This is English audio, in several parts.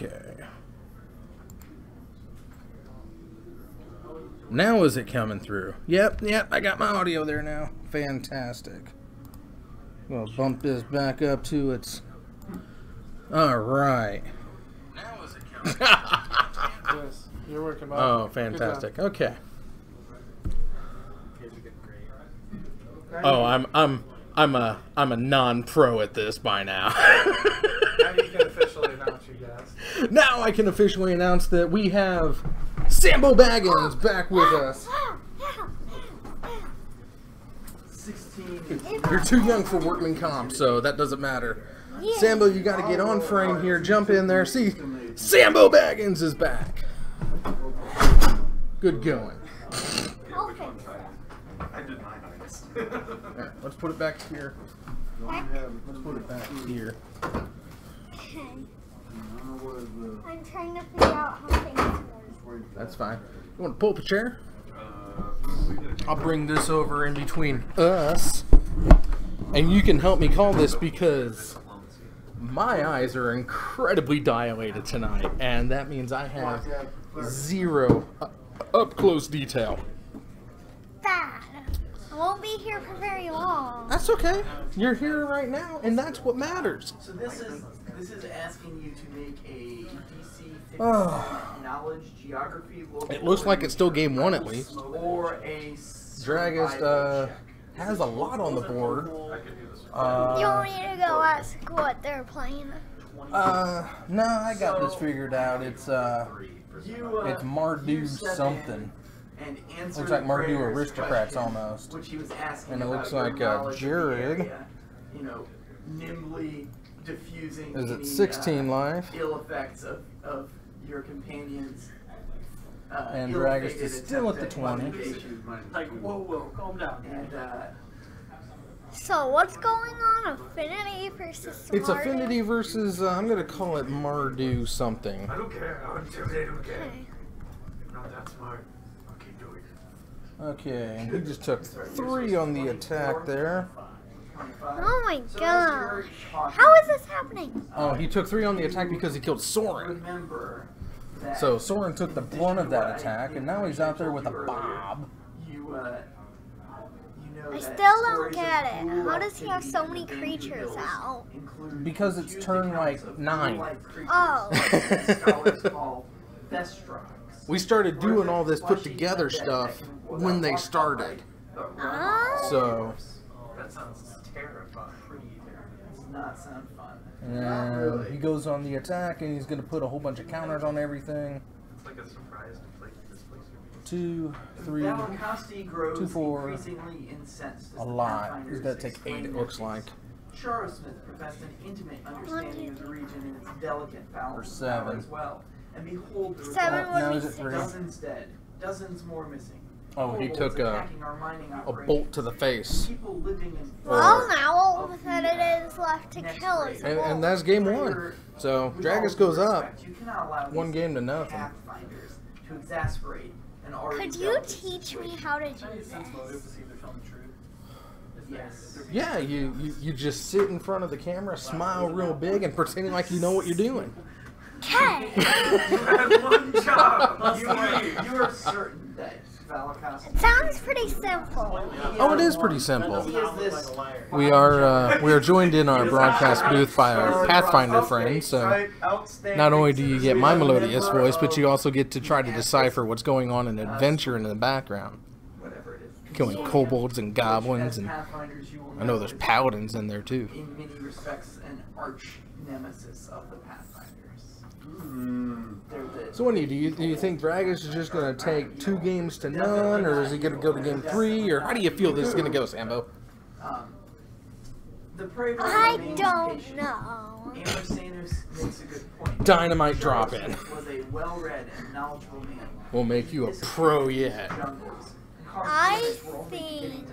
Okay. Now is it coming through? Yep, I got my audio there now. Fantastic. I'm gonna bump this back up to its... Alright. Now is it coming through? Yes, you're working well. Oh, fantastic. Okay. Oh, I'm a non-pro at this by now. Now you can officially announce you guys. Now I can officially announce that we have Sambo Baggins back with us. 16. You're too young for workman comp, so that doesn't matter. Sambo, you got to get on frame here. Jump in there. See, Sambo Baggins is back. Good going. I did my hardest. Right, let's put it back here. Let's put it back here. Okay. I'm trying to figure out how things work. That's fine. You want to pull up a chair? I'll bring this over in between us. And you can help me call this because my eyes are incredibly dilated tonight. And that means I have zero up-close detail. Bad. I won't be here for very long. That's okay. You're here right now, and that's what matters. So this is asking you to make a DC 50 Oh. knowledge, geography, local. It looks like it's still game one at least. Or a Dragist has a lot on the board. You want me to go ask what they're playing? No, I got this figured out. It's Mardu something. And answer Looks like Mardu Prater's Aristocrats question, almost. Which he was asking And it about looks your like knowledge of the Jared. area, you know, nimbly diffusing Is it any, 16 life? ill effects of your companions. And ill-fated Dragist is still at the attempt 20. weaponization. Like, whoa, calm down. And So what's going on? Affinity versus It's Mardu? Affinity versus, I'm going to call it Mardu something. I don't care. I'll intimidate him again. Okay. I'm not that smart. I'll keep doing it. Okay, he just took 3 on the attack there. Oh my gosh. How is this happening? Oh, he took 3 on the attack because he killed Soren. remember that So Soren took the brunt of that attack, and now he's out there with a bob. you know I that still don't stories get of it. blue How light does he have so figures many in the creatures Hills out? include Because it's huge turn, accounts like, of 9. blue-light creatures Oh. that scholars call Vestrogs. We started doing all this put together stuff when they started. Oh. So, That sounds terrifying. Does not sound fun. and he goes on the attack, and he's going to put a whole bunch of counters on everything. It's like a surprise to play this place. 2, 3, Valakasti grows 2, 4, increasingly incensed as a the lot. Pathfinders He's going to take 8, explain it their looks case. like. Charosmith professed an intimate understanding of the region and its delicate balance Or of power 7. as well. And behold, the 7 result. would Now be is it 6. 3? Dozens dead, dozens more missing. Oh, he Kobolds took a attacking our mining bolt to the face. People living in Well, now all that it is left to kill is a And wolf. that's game 1. So, With all Dragist due goes up. respect, you cannot allow 1 these game to nothing. Pathfinders to exasperate an already Could you delicate teach me situation. how to do this? Yes. Yeah, you just sit in front of the camera, smile real big, and pretend like you know what you're doing. Okay. You had one job. You are certain that Valakasti. It sounds pretty simple. Oh, it is pretty simple. He is this We are joined in our broadcast booth by our Pathfinder friend, so not only do you get my melodious voice, but you also get to try to decipher what's going on in adventure in the background. whatever it is. Killing kobolds and goblins, and Pathfinders, you will I know there's know paladins in there too. in many respects an arch nemesis of the Pathfinders. They're the So, what do you think Dragist is just going to take 2 games to none, or is he going to go to game 3, or how do you feel this is going to go, Sambo? the Praetor I remains don't patient. know. Ambersanus makes a good point. Dynamite drop in. Was a well-read and knowledgeable man. We'll make you a pro yet. I think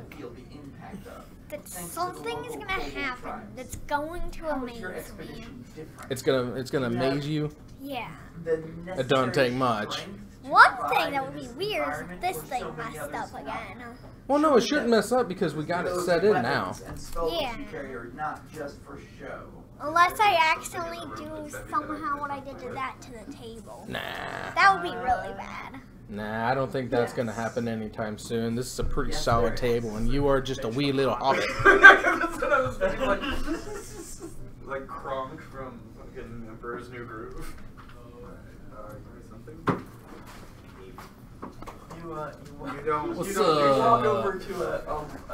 that something is gonna happen that's going to amaze me. It's gonna amaze you. Yeah. It don't take much. One thing that would be weird is if this thing messed up again. Well, no, it shouldn't mess up because we got it set in now. Yeah. Not just for show. Unless I accidentally do somehow what I did to that to the table. Nah. That would be really bad. Nah, I don't think that's going to happen anytime soon. This is a pretty solid table, and you are just a wee little hobbit. That's what I was thinking, like Kronk from fucking Emperor's New Groove. Something. You don't. What's you don't up? Walk over to a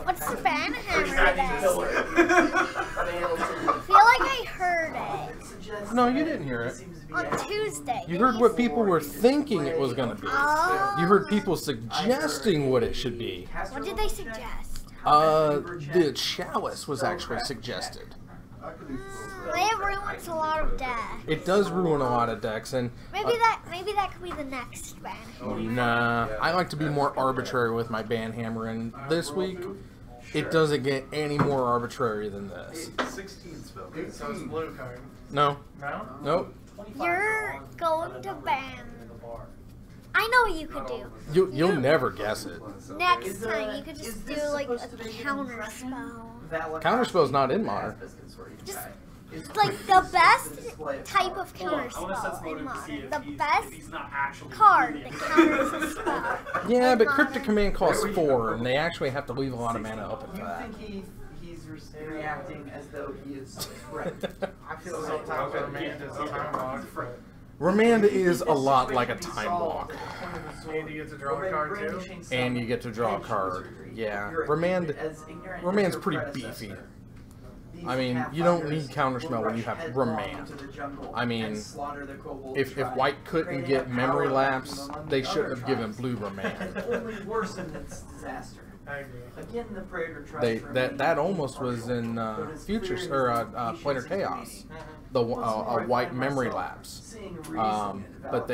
What's the ban hammer pillar. today? I feel like I heard it No, you didn't hear it. on Tuesday. You heard what people were thinking it was going to be. Oh. You heard people suggesting what it should be. What did they suggest? The chalice was actually suggested. It ruins a lot of decks. It does ruin a lot of decks, and Maybe that could be the next ban. nah, I like to be more arbitrary with my ban hammer, and this week it doesn't get any more arbitrary than this. 16 spell. So it's blue card. No, No? nope. You're going to ban. I know what you could do. You'll never guess it. Next time you could just do like a counter spell. Counterspell's not in Modern. Just like the best type of counter spell in Modern. The best card that counters a spell. Yeah, in but Cryptic Modern. Command costs 4, and they actually have to leave a lot of mana open for You that. think he's reacting as though he is threatened. I feel So like sometimes Remand is a time lock. Remand is a lot like a time walk. And you get to draw a card too. And you get to draw a card. Yeah, Remand's pretty beefy. I mean, you don't need Counterspell when you have Remand. I mean, if White couldn't get Memory Lapse, they shouldn't have given Blue Remand. Only worsened its disaster. I agree. Again, the Praetor tries That almost was in Futures or Planar Chaos, the a White Memory Lapse. But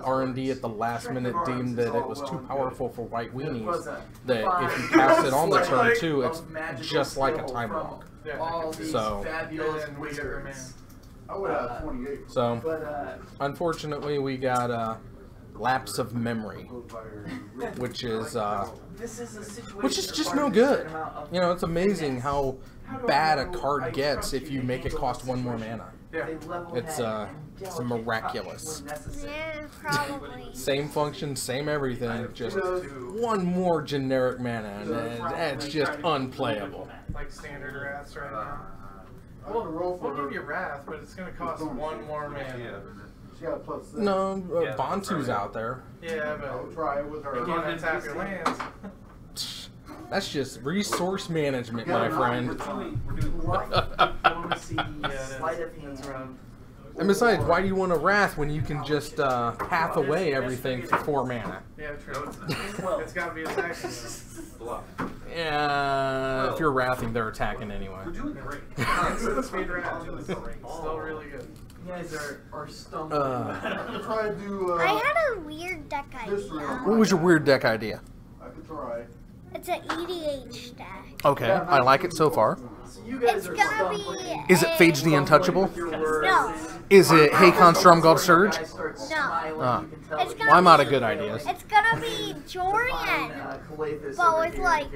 R&D at the last minute deemed that it was too powerful for White weenies. That if you cast it on the turn 2, it's just like a Time Walk. all these So- fabulous And we get Remand. wizards. I would have 28. So, But unfortunately, we got Lapse of Memory, which is this is a situation which is just no good. You know, it's amazing how bad a card gets if you make it cost 1 more mana. It's miraculous. Yeah, probably. Same function, same everything, just 1 more generic mana, and it's just unplayable. Like standard Wraths right now. I want to roll for We'll give you her. Wrath, but it's going to cost 1 more mana. She got a plus 6. No, Bantu's out there. Yeah, I'll but try it with you her. can't untap your lands. That's just resource management, my friend. Diplomacy, Yeah, sleight of that's hand. right. And besides, why do you want a Wrath when you can just path away everything for 4 mana? Yeah, true. It's got to be attacking. Yeah, if you're Wrathing, they're attacking anyway. The speed Wrath is still really good. You guys are stumbling. I could try to do. I had a weird deck History. idea. What was your weird deck idea? I could try. It's an EDH deck. Okay, I like it so far. So you guys It's are gonna stumbling. be. Is it Phage the Untouchable? No. Is it Hakon Stromgald Surge? No. It's gonna Well, I'm out of be- good ideas. It's gonna be Jorian, but with like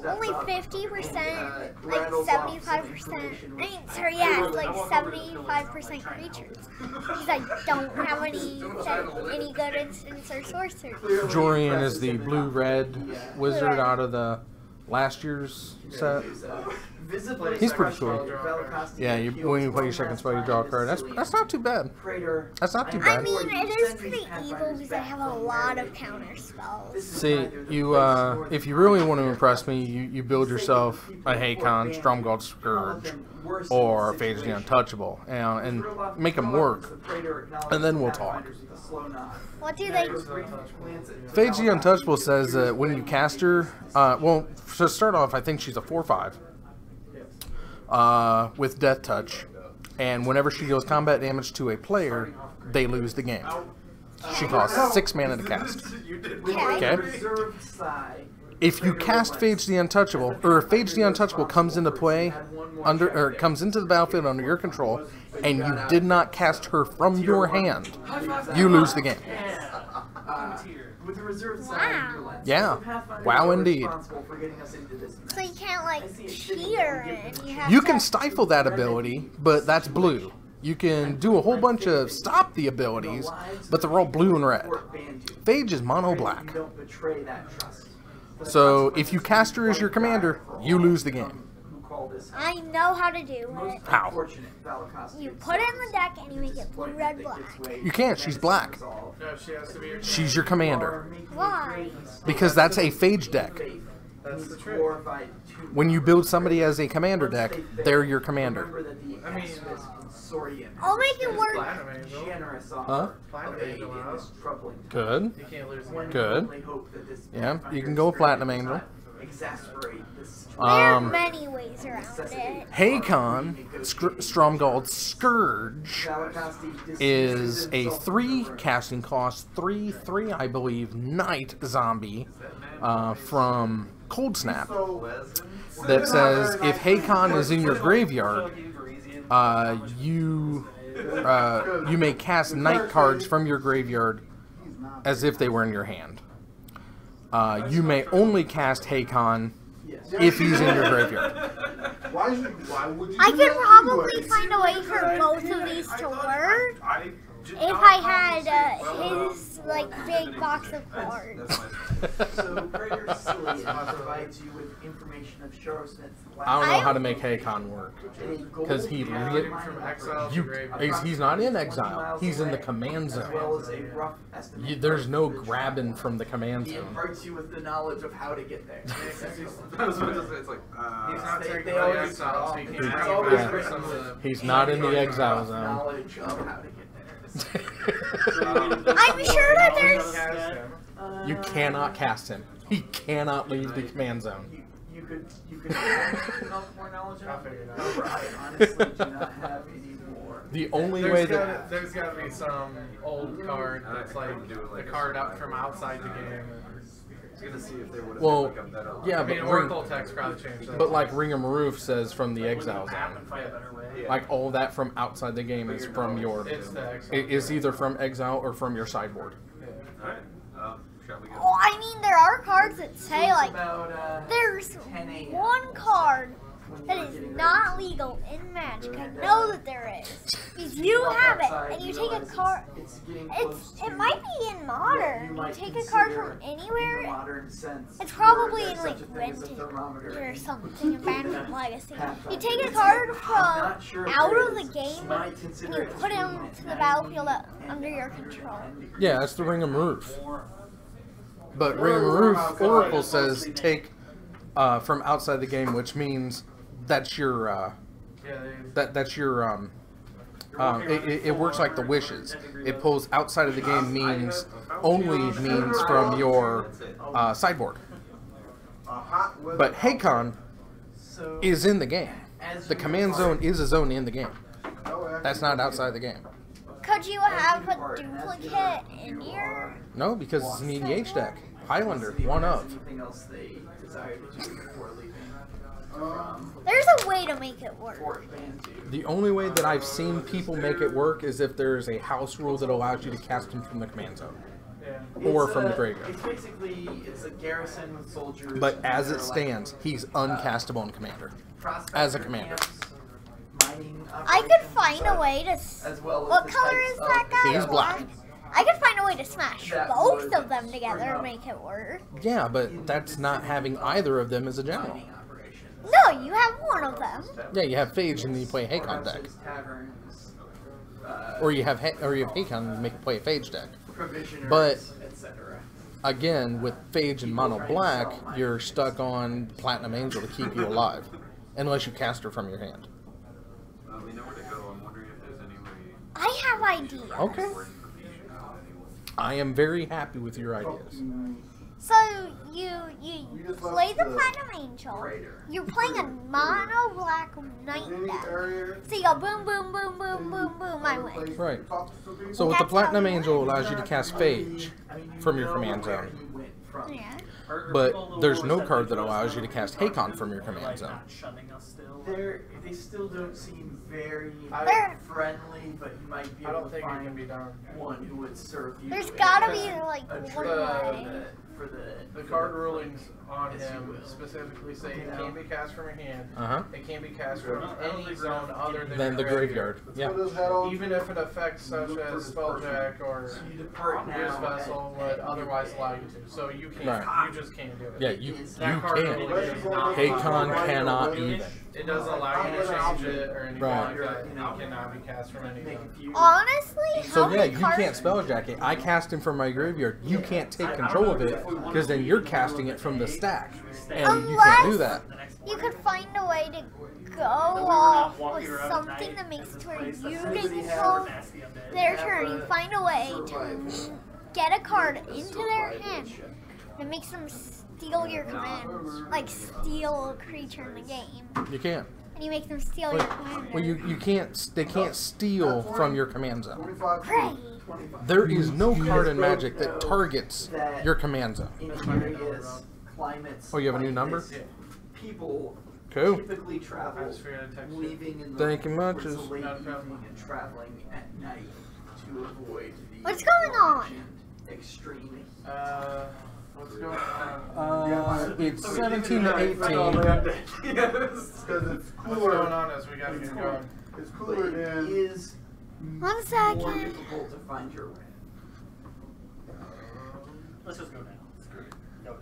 only 50%, like 75%. I mean, sorry, yeah, it's like 75% creatures. Because I don't have any good instants or sorcerers. Jorian is the blue-red wizard out of the last year's set. He's pretty cool. Yeah, when you play your second spell, you draw a card. That's not too bad. That's not too I bad. mean, it is pretty evil because I have a lot of counter spells. See, you if you really want to impress me, you build yourself a Hakon, Stromgald Scourge, or Phage the Untouchable, and make them work, and then we'll talk. What do they? Phage the Untouchable says that when you cast her, well, to start off, I think she's a 4/5 with Death Touch, and whenever she deals combat damage to a player, they lose the game. She costs 6 mana to cast. Okay. If you cast Phage the Untouchable, or if Phage the Untouchable comes into play comes into the battlefield under your control, and you did not cast her from your hand, you lose the game. With the reserve Wow. side, your lens. Yeah. The Pathfinders Wow, are indeed. responsible for getting us into this mess. So you can't like I see a cheat city her and give and them you have You to... can stifle that ability, but that's blue. You can do a whole bunch of stop the abilities, but they're all blue and red. Phage is mono black. You don't betray that trust. So if you cast her as your commander, you lose the game. I know how to do it. How? You put it in the deck and you make it blue, red, black. You can't, she's black. No, she has to be your She's your commander. Why? Because that's a Phage deck. That's the trick. When you build somebody as a commander deck, they're your commander. I mean, I'll make it work. Platinum Angel. Huh? Platinum Angel house. Good. You can't lose again. Good. Yeah, you can go with Platinum Angel. There are many ways around it. Hakon, Stromgald's Scourge, is a 3 casting cost, 3/3, I believe, Night zombie from Cold Snap that says if Hakon is in your graveyard, you may cast night cards from your graveyard as if they were in your hand. You may only cast Hakon if he's in your graveyard. Why would you I do could that probably anyways? find a way for both of these to work if I had his like big box of cards. So Greater Cillian provides you with information of Sharosmith's I don't know how to make Hakon work. Because he From exile to graveyard. he's not in exile. He's in the command as well zone. as a rough estimate. There's no grabbing from the command He zone. imparts you with the knowledge of how to get there. It's like, He's not They technically always- exiled, so he can't It's bring you always back for written some of the... He's not in the exile zone. Knowledge of how to get I'm sure that there's... Cast him. there. You cannot cast him. He cannot leave the command zone. You could more knowledge of I'll figure it out. However, I honestly do not have any more. The only way that... There's got to be some old card that's like the card up from outside the game. I was gonna see if they would have Well, like a better yeah, I but mean, Oracle text probably changed that. But like Ring of Maroof says from the exile zone. Yeah. Like all that from outside the game is from your... It's the exile. It's either from exile or from your sideboard. Alright, shall we go? Well, I mean, there are cards that say like About, there's 10 a.m. one card that is not legal in Magic. I know that there is. Because you have it, and you take a card. It might be in Modern. You take a card from anywhere. It's probably in like Vintage or something in Magic Legacy. You take a card from out of the game and you put it onto the battlefield under your control. Yeah, that's the Ring of Maroof. But Ring of Maroof, Oracle says take from outside the game, which means that's your that's your it works like the wishes. It pulls outside of the game means from your sideboard. But Hakon is in the game. The command zone is a zone in the game. That's not outside the game. Could you have a duplicate in your... No, because it's an EDH deck. Highlander, one of. There's a way to make it work. The only way that I've seen people make it work is if there's a house rule that allows you to cast him from the command zone. Or from the graveyard. It's basically a garrison with soldiers. But as it stands, he's uncastable in Commander. As a commander. I could find a way to... What color is that guy? He's black. I could find a way to smash both of them together and make it work. Yeah, but that's not having either of them as a general. No, you have one of them. Yeah, you have Phage and then you play a Hakon deck. Or you have Hakon and make play a Phage deck. But again, with Phage and Mono Black, you're stuck on Platinum Angel to keep you alive. Unless you cast her from your hand. We know where to go. I'm wondering if there's any way. I have ideas. Okay. I am very happy with your ideas. So you play the Platinum Angel. You're playing a mono black night deck. So you go boom, boom, boom, boom, boom, boom. I win. Right. So with the Platinum Angel allows you to cast Phage from your command zone. Yeah. but there's no card that allows you to cast Hakon from your command zone. They still don't seem very friendly, but you might be I able don't to think it find can be done. one who would serve you. There's gotta be as like a one trade way. for The card rulings on As you him will. specifically say it can be cast from your hand. Uh-huh. It can be cast from any zone other than Then the your graveyard. Yeah. Even if it affects such as Spelljack or you depart Pierce now Vessel at would otherwise allow you to. So you can't. Right. You just can't do it. Yeah, you That card ruling can't. is not- Hakon cannot even. It doesn't allow you to change it or anything Right. like that. It cannot be cast from any make zone. a few. Honestly, So how yeah, many you cards? can't Spelljack it. I cast him from my graveyard. You can't take control of it because then you're casting it from the stack, and you can't do that. You could find a way to go off with something that makes it to where you can control their turn. You find a way to get a card into their hand that makes them steal your command, like steal a creature in the game, You can't. and you make them steal your command. Well, you can't. They can't steal from your command zone. 25 Great. There is no card in Magic that targets your command zone. In areas, climates. Oh, you have a new like number? this, people Cool. typically travel, I just figured I'd text you. leaving in the Thank you much. towards the late Not a problem. evening and traveling at night to avoid the What's going on? aforementioned extreme heat. What's going on? It's 17 to 18. Because it's What's cooler. going on is we gotta get going. It's But cooler it than. is One more second. difficult to find your way. Let's just go now. Screw it. Go.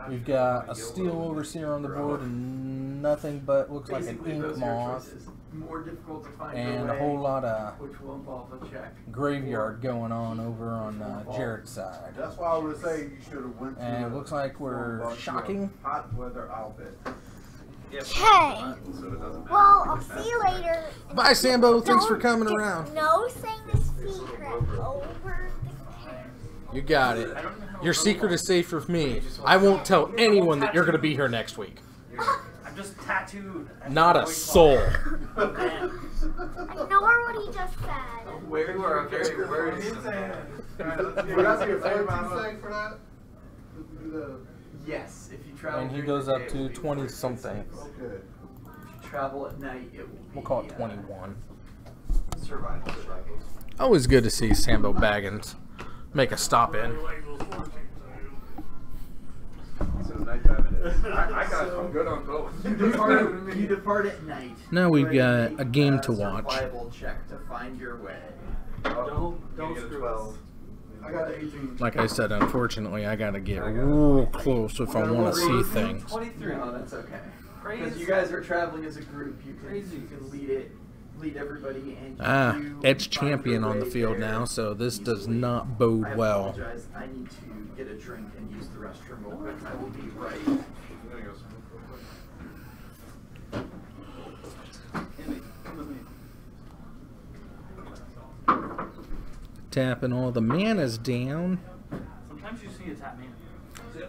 We've got a Steel Overseer on the board and nothing but looks like an Basically, Ink those are your Moth choices. More difficult to find and your a way, whole lot of which will involve a check. graveyard going on over on Jared's side. That's why I would say you should have went to. And it looks like we're shocking. Hot weather outfit. Okay. Well, I'll see you later. Bye, Sambo. Thanks for Don't coming get- around. No saying the secret over the camera. You got it. Your secret is safe with me. I won't tell anyone that you're going to be here next week. I'm just tattooed. Not a soul. Ignore what he just said. Where you are very worried. Would that be a 14 save for that? Do the- Yes, if you travel. And he during goes the up day, it to will be 20 very something. safe. Okay. If you travel at night, it will be. We'll call it 21. Survival. Always good to see Sambo Baggins make a stop in. So nighttime it is. I got. I'm good on both. You depart at night. Now we've Ready, got a game to watch. Survival check to find your way. Don't Don't screw us. I got 18. Like I said, unfortunately, I gotta get real close if I want to see things. 23. No, that's okay. Because Crazy. you guys are traveling as a group, you can Crazy. lead everybody, and you Edge find your champion on the way field there now, so this does easily. not bode I well. apologize. I need to get a drink and use the restroom real quick. I will be right. I'm gonna go smoke real quick. Andy, come with me. Tapping all the manas down. Sometimes you see a tap man.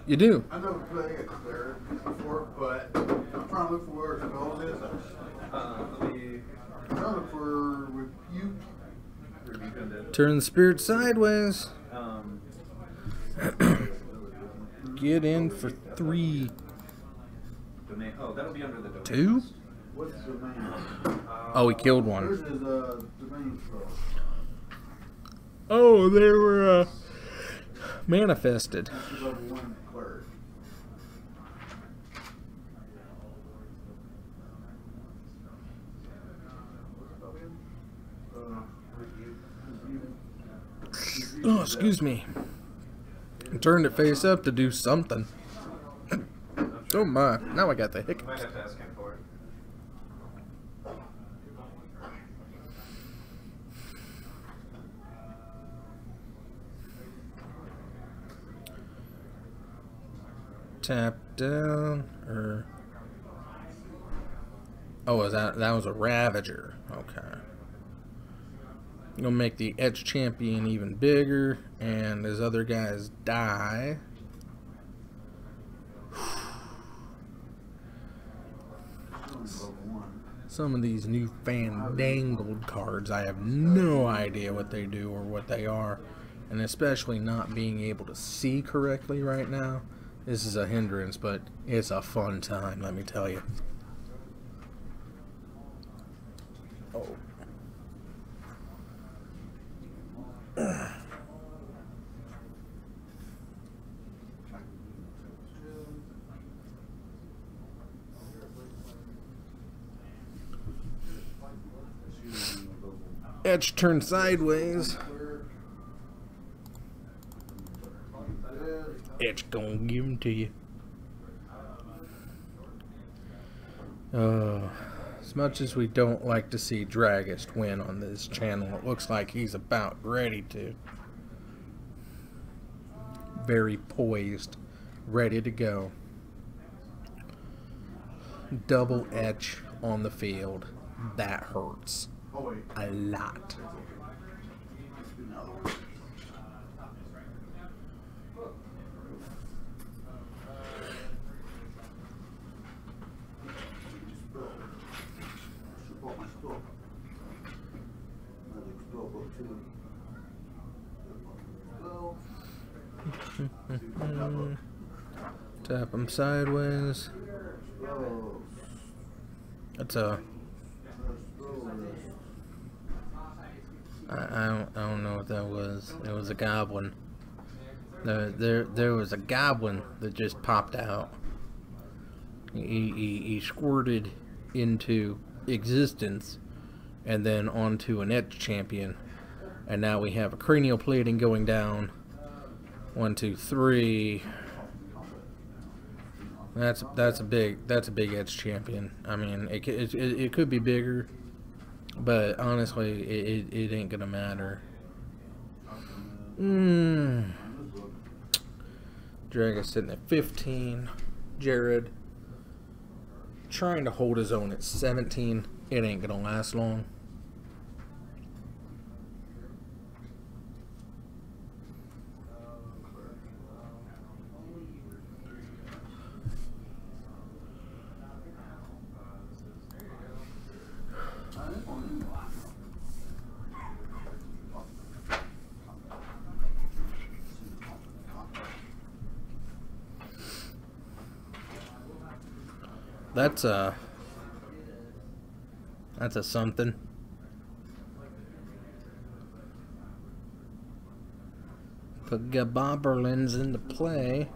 You do. I've never played a clear before, but I'm trying to look for where it spells is. Let me I'm trying to look for rebuke. rebuke Turn the spirit sideways. undead. Get in for 3. Domain. Oh, that'll be under the domain. 2? list. What's the domain? Oh, he killed Yours one. is domain spell. Oh, they were manifested. This is level 1 cleric. Oh, excuse me. I turned it face up to do something. Oh my, now I got the Might hiccups. have to ask him for it. Tap down, or... Oh, was that was a Ravager. Okay. Gonna make the Edge champion even bigger, and his other guys die. Some of these new fandangled cards, I have no idea what they do or what they are. and especially not being able to see correctly right now, this is a hindrance, but it's a fun time, let me tell you. Oh. Edge turned sideways. Edge gonna give him to you. As much as we don't like to see Dragist win on this channel, it looks like he's about ready to. Very poised, ready to go. Double Edge on the field. That hurts. A lot. Tap him sideways. That's a. I don't know what that was. It was a goblin. There was a goblin that just popped out. He squirted into existence and then onto an edge champion. And now we have a cranial plating going down. 1, 2, 3. That's a big edge champion. I mean, it could be bigger, but honestly, it ain't gonna matter. Dragon's sitting at 15. Jared trying to hold his own at 17. It ain't gonna last long. That's a something. Put Gabobberlins into play.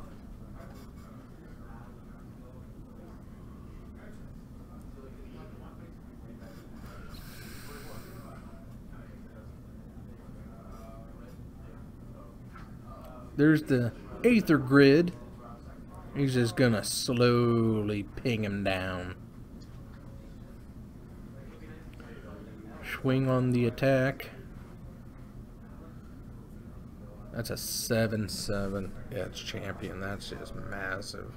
There's the Aether Grid. He's just gonna slowly ping him down. Swing on the attack. That's a 7/7 edge champion. That's just massive.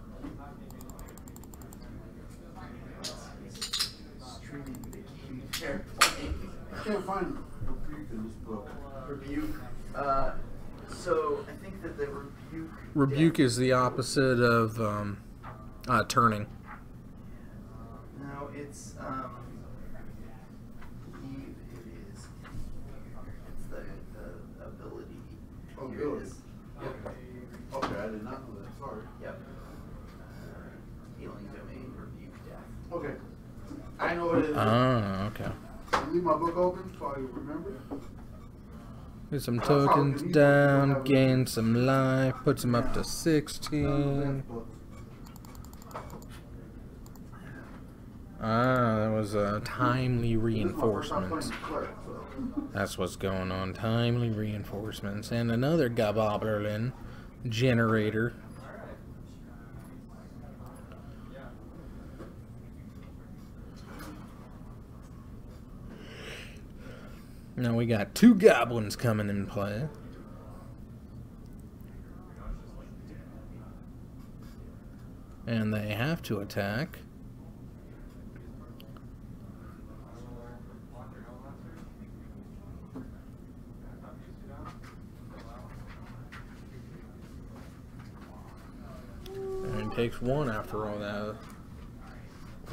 I can't find Rebuke in this book. Rebuke. So I think that the Rebuke. Rebuke is the opposite of turning. No, it's it is. It's the ability. Oh, Here good. it is. Okay, I did not know that. Sorry. Yep. Healing domain, rebuke death. Okay. I know what it is. Oh, okay. Leave my book open so I remember. Get some tokens down, gain some life, puts him up to 16. Ah, that was a timely reinforcement. That's what's going on. Timely reinforcements. And another Gabobberlin generator. Now we got 2 goblins coming in play. And they have to attack. And it takes 1 after all that.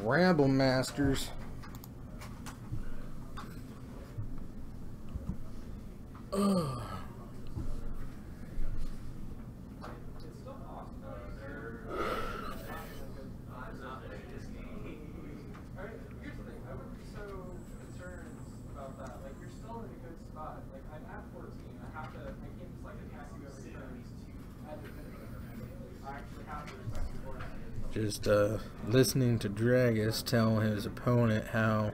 Ramble Masters. Just listening to Dragus tell his opponent how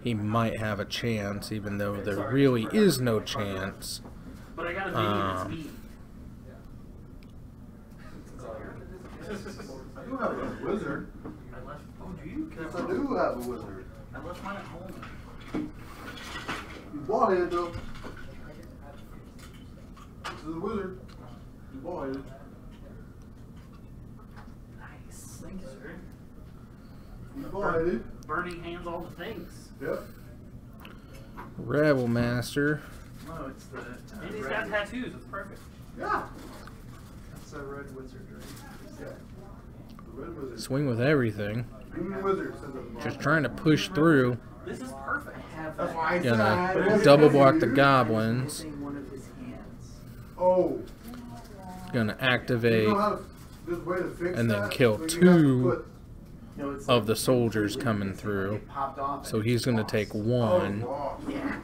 he might have a chance, even though there really is no chance. But I got a minion that's me. I do have a wizard. I left. Oh, do you? Yes, I do have a wizard. I left mine at home. You bought it though. This is a wizard. You bought it. Nice. Thank you, sir. You bought it. Burning hands, all the things. Yep. Rebel Master. No, it's the. And he's got tattoos. It's perfect. Yeah. That's a red wizard, right? Yeah. The red wizard. Swing with everything. Green wizard says at the bottom. Just trying to push through. This is perfect. I have That's that. why I said I had a Gonna wizard. double block the goblins. Missing one of his hands. Oh. Gonna You activate know how to, there's a way to fix and then that? kill So you have to two put- No, it's of like the soldiers coming through. it popped off So and he's gonna lost. take one. Oh, Yeah.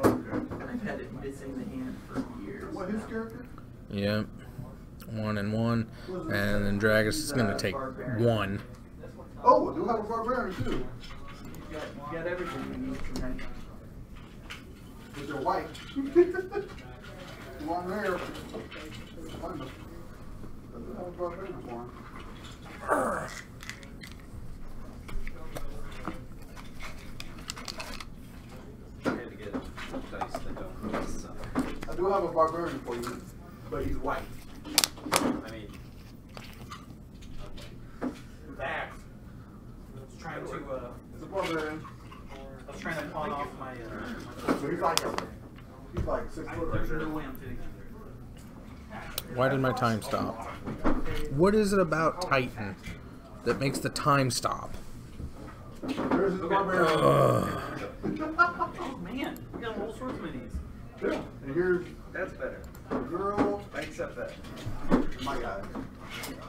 okay. I've had it missing the hand for years. What, his character? Yep. 1 and 1. And then Dragus is gonna take 1. Oh, I do have a barbarian too. You got everything you need tonight. With their white. Long hair. I do have a barbarian for him. I had to get dice that don't suck. I do have a barbarian for you, but he's white. I mean, Back. I was trying to. It's a barbarian. I was trying to pawn off my. So he's like 6 foot right There's there. no way I'm fitting. Why did my time stop? What is it about Titan that makes the time stop? There's his barbarian. Oh man, we got all sorts of minis. Yeah. And here's that's better. the girl. I accept that. My guy.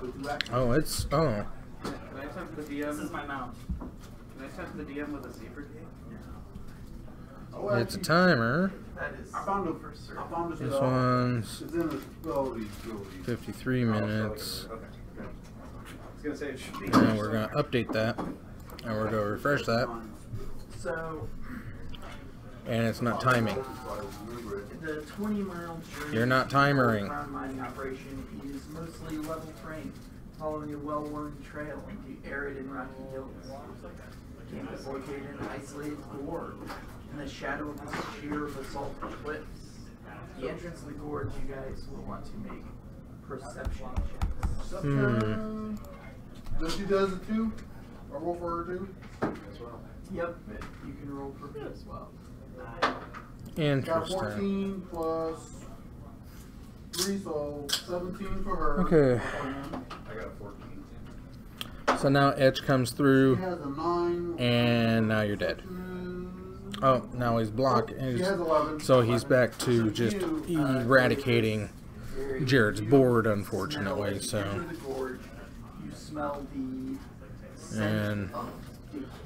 With two axes. Oh, it's... Oh. Can I attempt the This is DM? my mount. Can I attempt the DM with a zebra cake? Oh, It's a actually, timer. That is. I found for a, certain. I found a This spell. one's It's in the spell ability. 53 minutes. Okay. I was gonna say it should be. And we're going to update that. And we're going to refresh that. So, And it's not timing. the 20-mile journey. You're not timering. Ground mining operation is mostly level terrain, following a well-worn trail into arid and rocky hills. The camp is located in an isolated gorge in the shadow of the sheer basalt cliffs. The entrance of the gorge, you guys will want to make perception checks. Does she does it too? Or roll for her too? As well. Yep, but you can roll for me as well. Got Interesting. 14 plus 3, so 17 for her. Okay. I got a 14. So now Edge comes She through. has a 9. And now you're dead. Oh, now he's blocked. She has 11. So he's back to just eradicating Jared's board, unfortunately. So, Enter the gorge, you smell the scent and of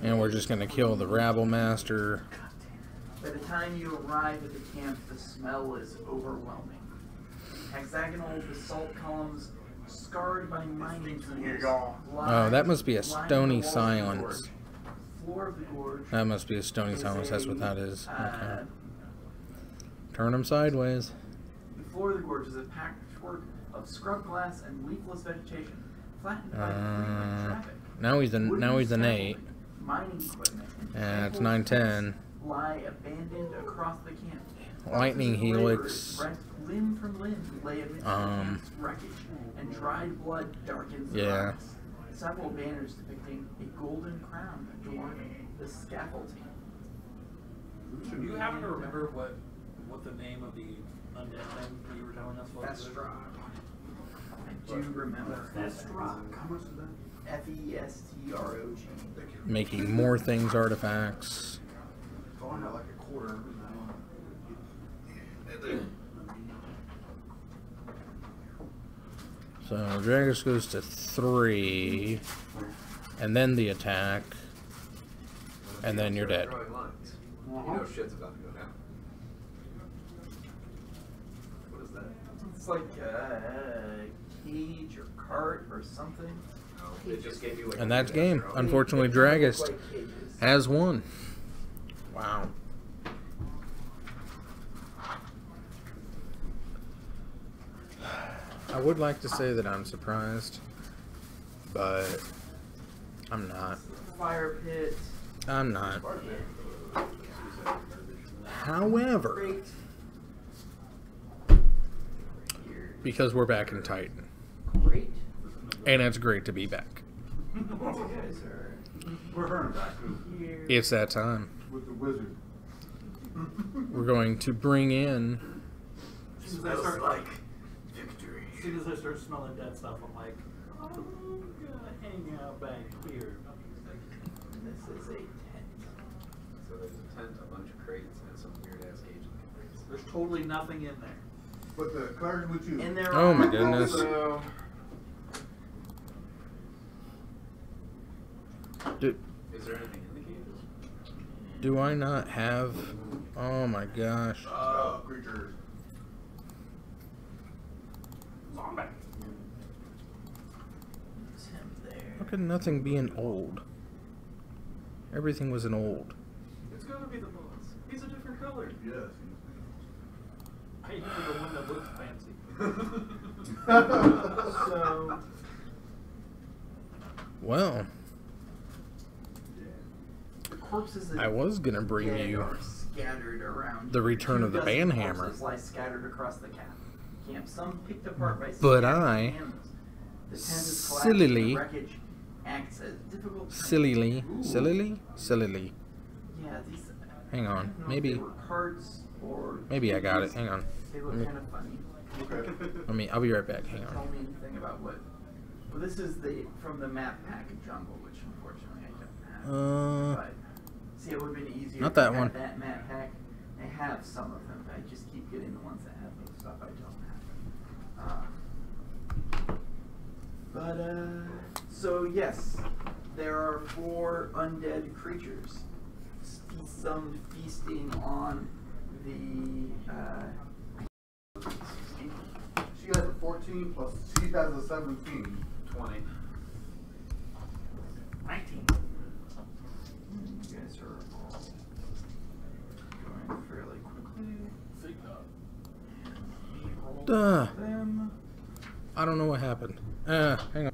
and we're just gonna kill the Rabble Master. By the time you arrive at the camp, the smell is overwhelming. Hexagonal basalt columns, scarred by mining tools. Oh, that must be a stony silence. Floor of the gorge. That must be a stony silence. That's what that is. Okay. Uh, Turn him sideways. The floor of the gorge is a patchwork of scrub glass and leafless vegetation, flattened by frequent traffic. Now he's an Wooden 8. scaffolding, mining equipment, And it's tables, 9-10. lie abandoned across the camp. Lightning Thousands of laborers, helix. rent limb from limb, lay amidst the camp's wreckage, and dried blood darkens the Yeah. rocks. Several banners depicting a golden crown adorning the scaffolding. Do you happen to remember what the name of the undead thing that you were telling us was? Festrog. I do remember. Festrog. How much is that? Festrog. Making more things artifacts. Oh, I got like a quarter. So Dragus goes to 3. And then the attack. And then you're dead. Drawing lines. You know shit's about to go down. It's like a cage or cart or something. No, it just gave you like And that's game. Unfortunately, Dragist has won. Wow. I would like to say that I'm surprised, but I'm not. Fire pit. I'm not. However, because we're back in Titan, Great. and it's great to be back. You guys are We're hurting back here. It's that time. with the wizard. We're going to bring in. As soon as I start like victory. As soon as I start smelling dead stuff, I'm like, I'm gonna hang out back here. This is a tent. So there's a tent, a bunch of crates, and some weird ass cage crates. There's totally nothing in there. But the cards with you. And there Oh are my goodness. also- Is there anything in the cages? Do I not have? Oh my gosh. Creatures. Zombie. It's him there. How could nothing be an old? Everything was an old. It's gotta be the boss. He's a different color. Yes. I hate for the one that looks fancy. So Well, the corpses that I was gonna bring dead you are scattered around. the return of the 2 dozen banhammer. corpses lie scattered across the camp. Some picked apart by But scattered I, animals. The tent is collapsed sillily- and the wreckage acts as difficult. Sillily, Ooh. sillily. Yeah, these. Hang on, I don't know maybe- If they were cards or. Maybe I got it. cages. Hang on. They look Let me- kind of funny. Okay. I'll be right back. Hang Tell on. me anything about what. Well, this is from the map pack of Jungle, which unfortunately I don't have. But see, it would have been easier. Not if that I had one. That map pack. I have some of them. But I just keep getting the ones that have the stuff I don't have. So yes, there are 4 undead creatures. Some feasting on the. She has a 14 plus she has a 17. 20. 19. You guys are all going fairly quickly. Duh. Them. I don't know what happened. Hang on.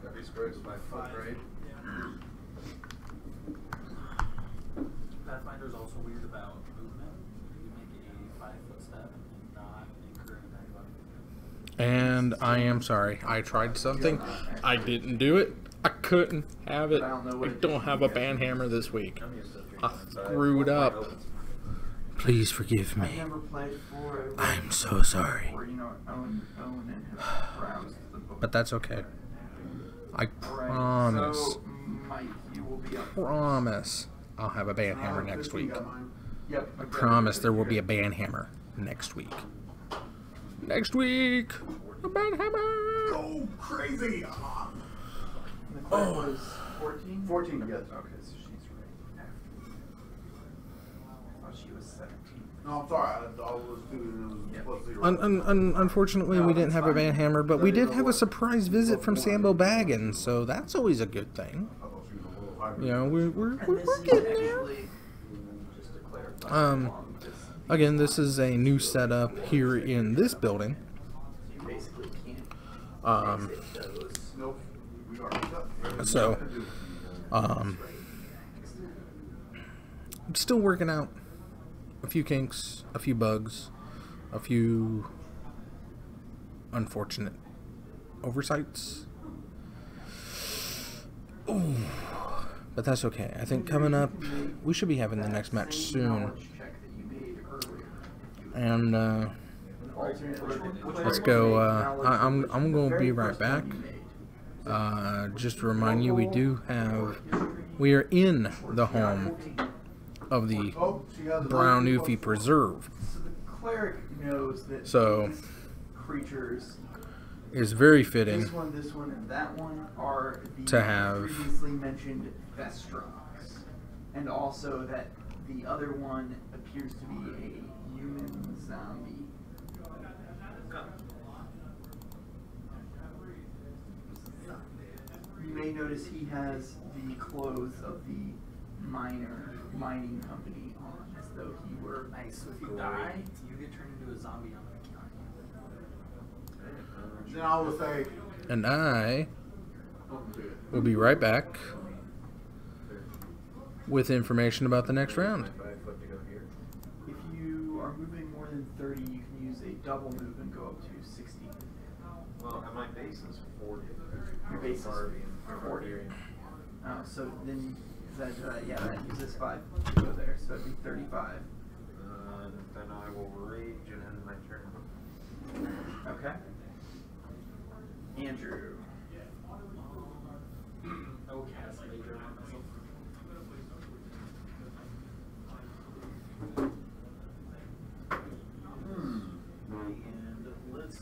Every square is 5 foot, right? Yeah. Pathfinder's also weird about movement. You make a 5-foot step and not incur an attack button. And I am sorry. I tried something. I didn't do it. I couldn't have it. I don't have a banhammer this week. I screwed up. Please forgive I've me. never played 4. I'm so sorry. Or, own and have browsed the book. But that's okay. I Alright, promise. So, Mike, you will be up. Promise. I'll have a banhammer next week. Yep. I promise there will be a banhammer next week. Next week! A banhammer! Go crazy! The card was 14? 14, yes. Okay, so she's right after. I thought she was 17. No, I'm sorry. I was doing it was plus 0. Unfortunately, we didn't have a banhammer, but we did have a surprise visit from Sambo Baggins, so that's always a good thing. I thought she was a little hybrid. You know, we're And this is getting there. actually, just to clarify, Um, how long this Again, this is a new setup here in this building. You basically can't exit those. Nope. We are. So, I'm still working out a few kinks, a few bugs, a few unfortunate oversights. Ooh. But that's okay. I think coming up, we should be having the next match soon. And let's go. I'm going to be right back. Just to remind you, we are in the home of the brown Ouphe Preserve. So the cleric knows that So these creatures, it's very fitting this one, and that one are the to have previously mentioned Vestrox, and also that the other one appears to be a human zombie. You may notice he has the clothes of the mining company on, as though he were Nice. So if you die, you get turned into a zombie on the account. Then I will say. and I will be right back with information about the next round. If you are moving more than 30, you can use a double move and go up to 60. Well, and my base is 40. Your base is 40. So then, that that uses 5 to go there, so that'd be 35. Then I will rage and end my turn. Okay. Andrew. Oh, cast major on myself. And let's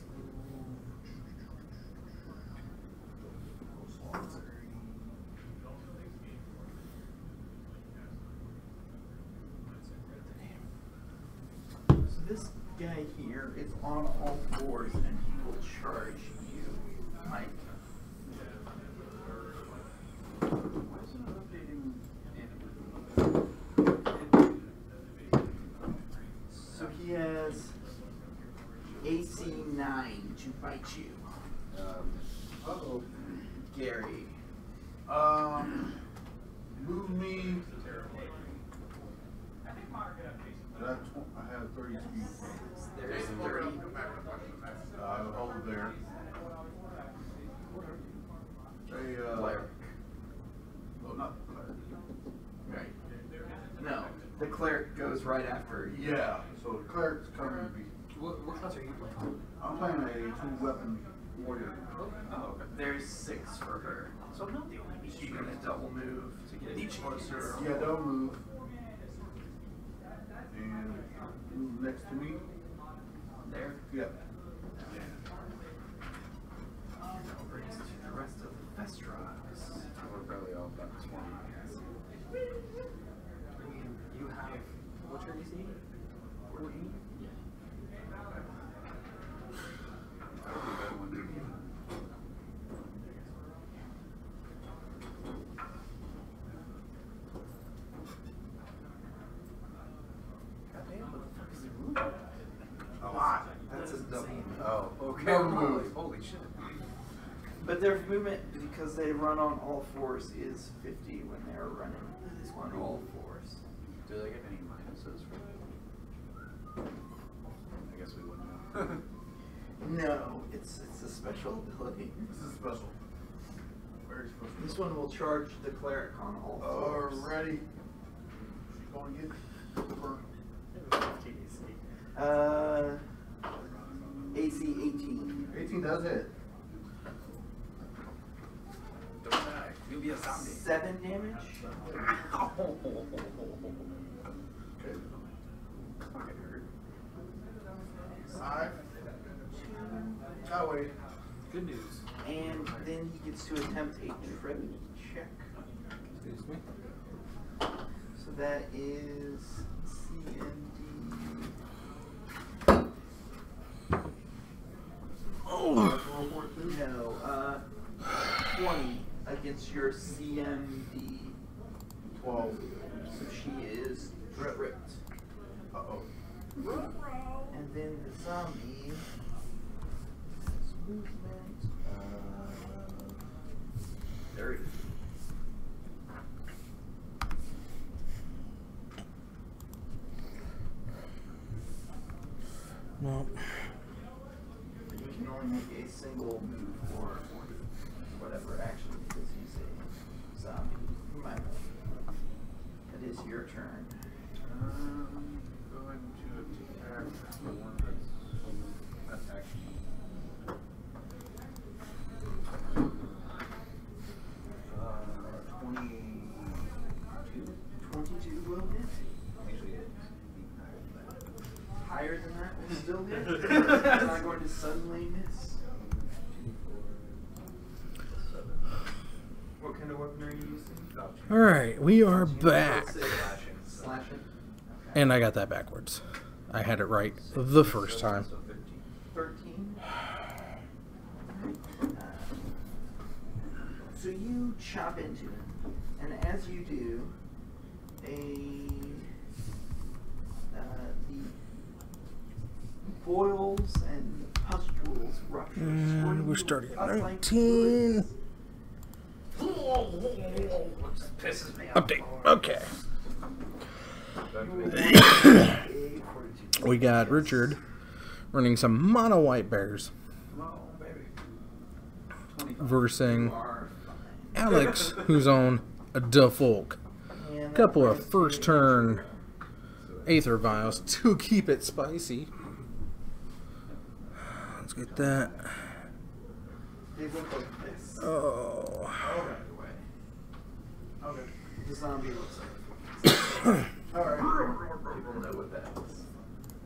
So this guy here is on all fours, and he will charge you, Mike. So he has AC 9 to bite you. Uh-oh. Gary. Move me. I have 30 speed. There's 30. Hold there. Cleric. Well, not the cleric. Right. No, the cleric goes right after you. Yeah, so the cleric's coming to be. what class are you playing? I'm playing a 2-weapon warrior. Oh, okay. There's 6 for her. So I'm not the only beast. You're gonna double move to get Each closer. Yeah, don't move. And move next to me. There. Yep. That brings to the rest of the Vestrox. We're barely all about 20. You have, what's your DC? 14? Yeah. Goddamn, what the fuck is it moving? A lot. That's a double. Oh, okay. Double move. Holy shit. But their movement, because they run on all fours, is 50 when they're running on all fours. Do they get any minuses for that? I guess we wouldn't know. No, it's a special ability. This is special. Very special. This one will charge the cleric on all fours. Alrighty. She's going to get her. AC 18. 18 does hit. Don't die. You'll be a zombie. 7 damage. Okay. Fucking hurt. 5. Oh, wait. Good news. And then he gets to attempt a trip check. Excuse me. So that is CMD. Oh. No, 20 against your CMD. 12. So she is tripped. Uh-oh. And then the zombie movement. There he is. No. You can only make a single move or whatever action because he's a zombie. You might want. It is your turn. Going to attack the one that's attacking. 22 will hit. Actually, Higher than that will still hit. It's not going to suddenly miss. What kind of weapon are you using? Alright, we are back. Slashing. And I got that backwards. I had it right the first time. 13. So you chop into it, and as you do, the boils and pustules rupture. And we're starting at 19. pisses me off. Update. Okay. We got Richard running some mono white bears versus Alex, who's on a default. Couple of first turn Aether Vials to keep it spicy. Let's get that. They look like this. Oh. Okay. The zombie looks like alright. People know what that is.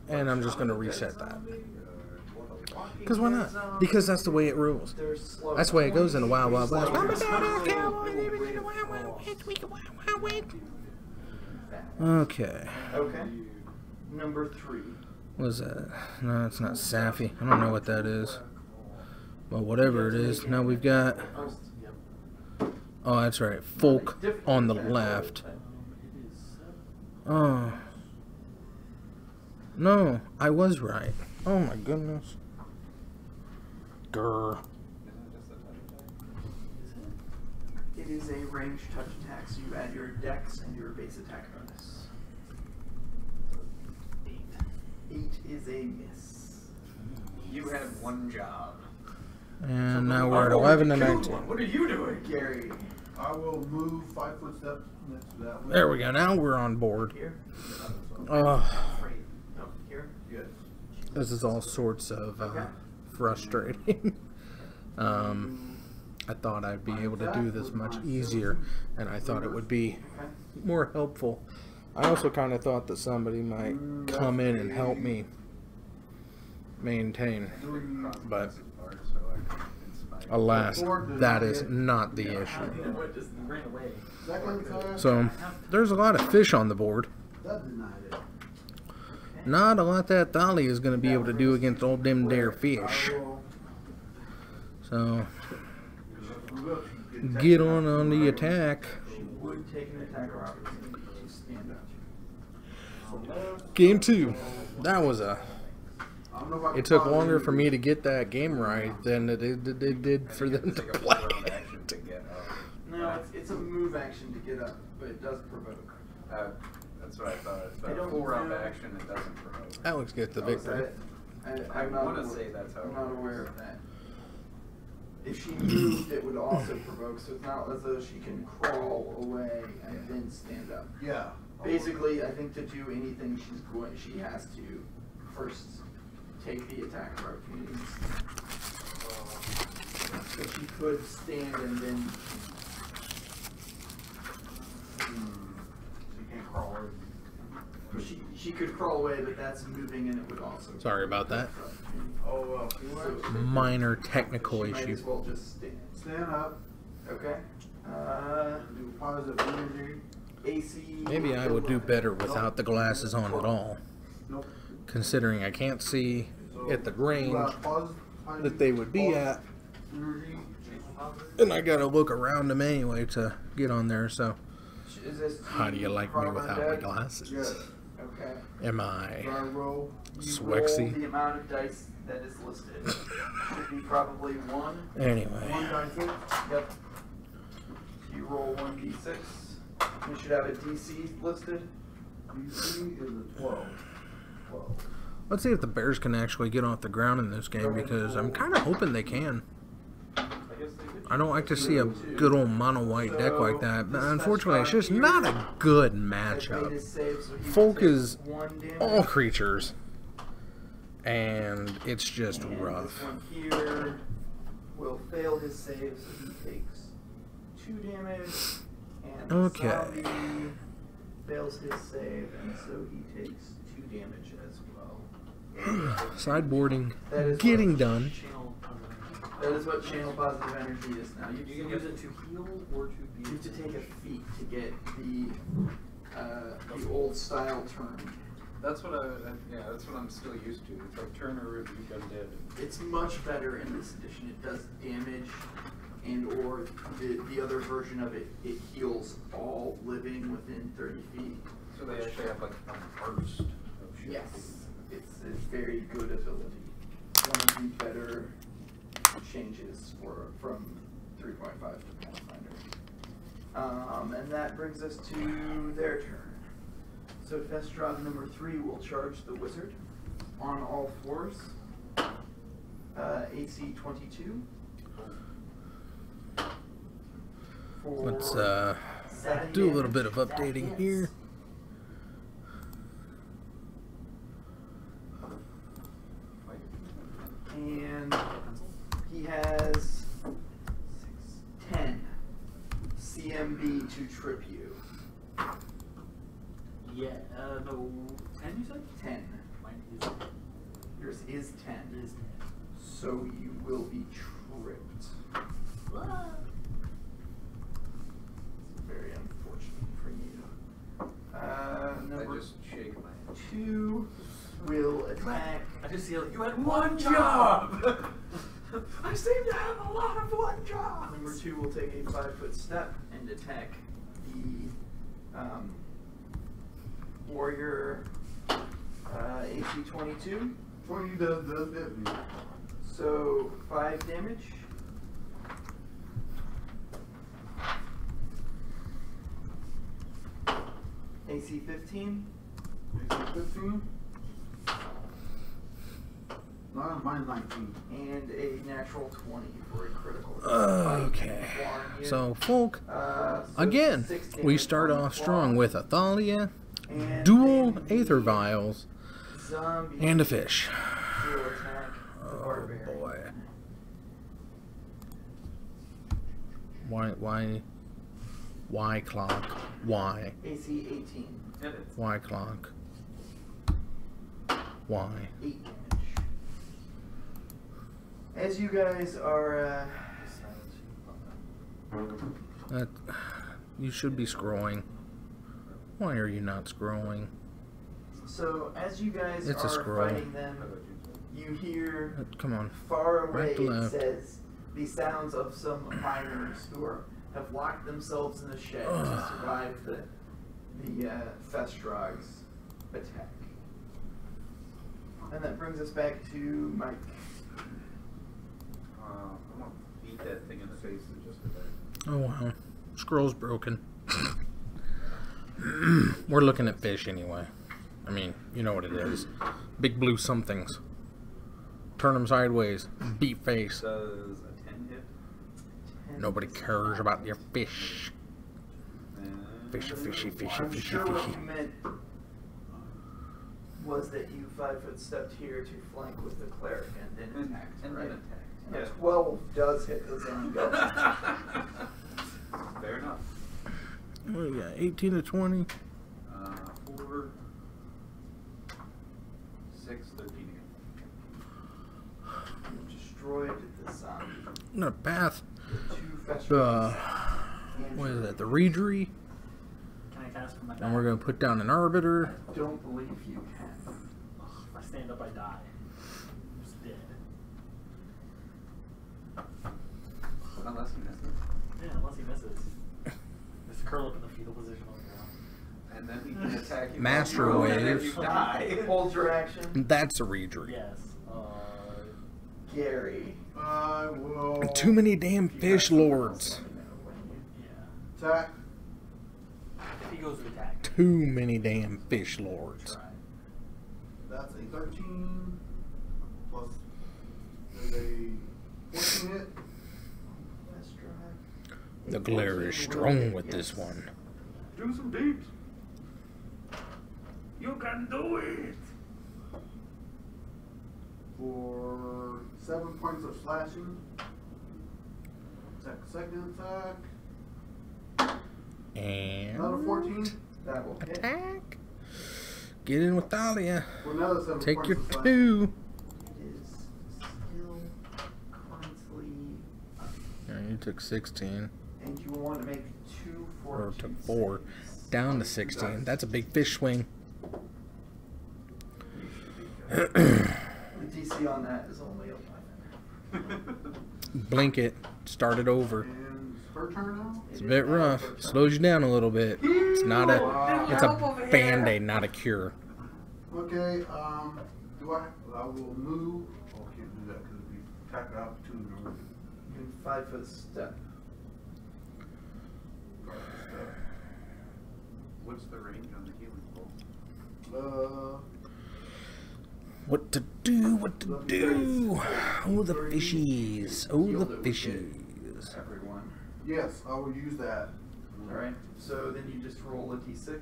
And I'm just going to reset that. Because why not? Because that's the way it rules. That's the way it goes in the Wild Wild West. Okay. Okay. Number 3. What is that? No, it's not Safi. I don't know what that is. But whatever it is, now we've got... Oh, that's right. Folk on the left. Oh. No, I was right. Oh my goodness. Grr. It is a ranged touch attack, so you add your dex and your base attack bonus. 8 is a miss. You had one job. And now we're at 11 and 19. What are you doing, Gary? I will move 5 foot steps next to that one. There we go. Now we're on board. Here? Oh, No, here? Yes. this is all sorts of frustrating. I thought I'd be able to do this much easier, and I thought it would be more helpful. I also kind of thought that somebody might come in and help me maintain, but alas, that is not the issue. Second time. So, there's a lot of fish on the board. That denied it. Not a lot that Dolly is going to be able to do against all them there fish. So, get on the attack. She would take an attack or opportunity to stand up. Game 2. That was a... I don't know if I can It took follow longer you. for me to get that game right than it did for them to play it. No, it's a move action to get up, but it does provoke. That's what I thought. It's I about a don't full round know. action. It doesn't promote. Alex gets the Oh, is that victory. it? I I'm not wanna aware- say that's how I'm it not works. aware of that. If she moved, it would also provoke, so it's not as though she can crawl away and then stand up. Yeah. Basically, I think to do anything she has to first take the attack of opportunities. So she could stand and then. She can't crawl over. She could crawl away, but that's moving, and it would also. Sorry about that. Oh, Minor technical She might issue. as well just stand. stand up. Okay. Do positive energy. AC. Maybe I would do better without the glasses on at all, Nope. considering I can't see at the range Positive that they would be at, energy. and I gotta look around them anyway to get on there. So, Is this how do you like me Carbon without my Dead? glasses? Yes. Okay. Am I Dry roll. You Swexy? roll the amount of dice that is listed. Should be probably 1. Anyway. 1 die 6. Yep. You roll 1d6. You should have a DC listed. DC is a 12. 12. Let's see if the Bears can actually get off the ground in this game, because I'm kind of hoping they can. I don't like to see a good old mono white deck like that, but unfortunately it's just not a good matchup. Folk is all creatures, and it's just rough. This one here will fail his save, so he takes 2 damage. And Okay. the zombie fails his save, and so he takes 2 damage as well. Sideboarding, That is getting what done. Channel positive. That is what channel positive energy is now. You can use it to heal or to be. You have to take a feat to get the old style turn. That's what that's what I'm still used to. It's like turn or review undead. It's much better in this edition. It does damage, and or the other version of it, it heals all living within 30 feet. So they actually have like a burst of shit. Yes, it's a very good ability. One of the better changes from 3.5 to Pathfinder. And that brings us to their turn. So Festrog number 3 will charge the wizard on all 4s. AC 22. Let's For 7 do a little damage. bit of updating here. And he has 10 CMB to trip you. Yeah, no, 10 you said? 10. Mine is Yours is 10. is 10. So you will be tripped. Very unfortunate for you. I Number just shake my head. 2 will attack. I just see you had one job! I seem to have a lot of one jobs! Number 2 will take a 5-foot step and attack the warrior AC 22. 20 does hit me. So 5 damage. AC 15. AC 15. No, mine's 19. And a natural 20 for a critical. Okay. So, folk, again, 6 we damage start on off the strong claw. with a Thalia, And dual then Aether the Vials, zombie and a fish. will attack the Oh barbarian. boy. Why clock? Why? AC 18. Why clock? Why? 8 damage. As you guys are That you should be scrolling. Why are you not scrolling? so as you guys It's a are scroll. fighting them, you hear Come on. far away Right to it left. says the sounds of some miners who have locked themselves in the shed to survive the Festrog's attack. And that brings us back to Mike. I'm gonna beat that thing in the face in just a bit. Oh wow. Scroll's broken. We're looking at fish anyway. I mean, you know what it is. Big blue somethings. Turn them sideways. Beat face. Does a 10 hit? Nobody cares about your fish. Fishy, fishy, fishy, I'm fishy, sure what fishy. you meant was that you 5-foot stepped here to flank with the cleric and then attacked, And right? then attack. A Yeah. 12 does hit the zombie. Fair enough. What do we got? 18 to 20. 4, 6, 13 again. You destroyed the zombie. I'm gonna path. The 2 Festrog's. What is that? The Reedry. Can I cast from my back? And we're gonna put down an Arbiter. I don't believe you can. If I stand up, I die. I'm just dead. Unless he misses. Yeah, unless he misses. Just curl up in the fetal position on the ground. and then he can attack you. Master And Wave. then you die. Hold your action. That's a redraw. Yes. Gary. I will. Too many damn fish lords. Yeah. Attack. If he goes to attack. Too many damn fish lords. Try. That's a 13. Plus, there's a 14 hit. Let's try. The glare is strong with this one. Do some deeps. You can do it. For 7 points of slashing. Second attack. And Another 14. That will hit. attack. Get in with Thalia. For another 7 Take points your of slashing. 2. It is still currently up. Yeah, you took 16. And you will want to make 2 Or fortitude took 4. saves. Down to 16. That's a big fish swing. You should be good. The DC on that is only 11. Blink it. Start it over. And it's her turn now? It's a bit rough. Slows you down a little bit. It's not a. It's a band-aid, not a cure. Okay, do I will move. Oh, I can't do that because we attack the opportunity. You can 5-foot step. What's the range on the healing bolt? What to do? What to do? Oh, the fishies. Oh, the fishies. Everyone. Yes, I will use that. Alright, so then you just roll a d6.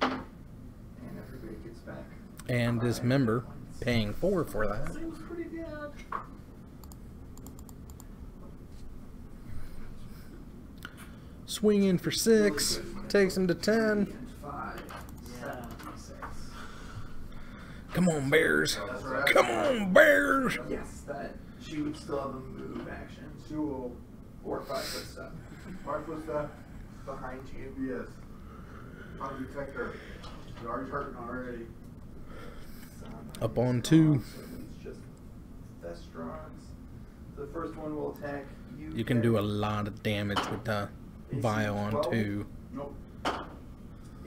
And everybody gets back. And dismember, paying 4 for that. Seems pretty good. Swing in for 6. Takes him to 10. And 5. Yeah. 6. Come on, bears. That's right. Come on, bears. Yes, that she would still have a move action. She will Or 5-foot step. 5 foot step. Behind you. Yes. Trying to protect her. She's already hurting already. Up on 2. So it's just Thestrons. The first one will attack you. You can do a lot of damage with the vial on 2. Nope.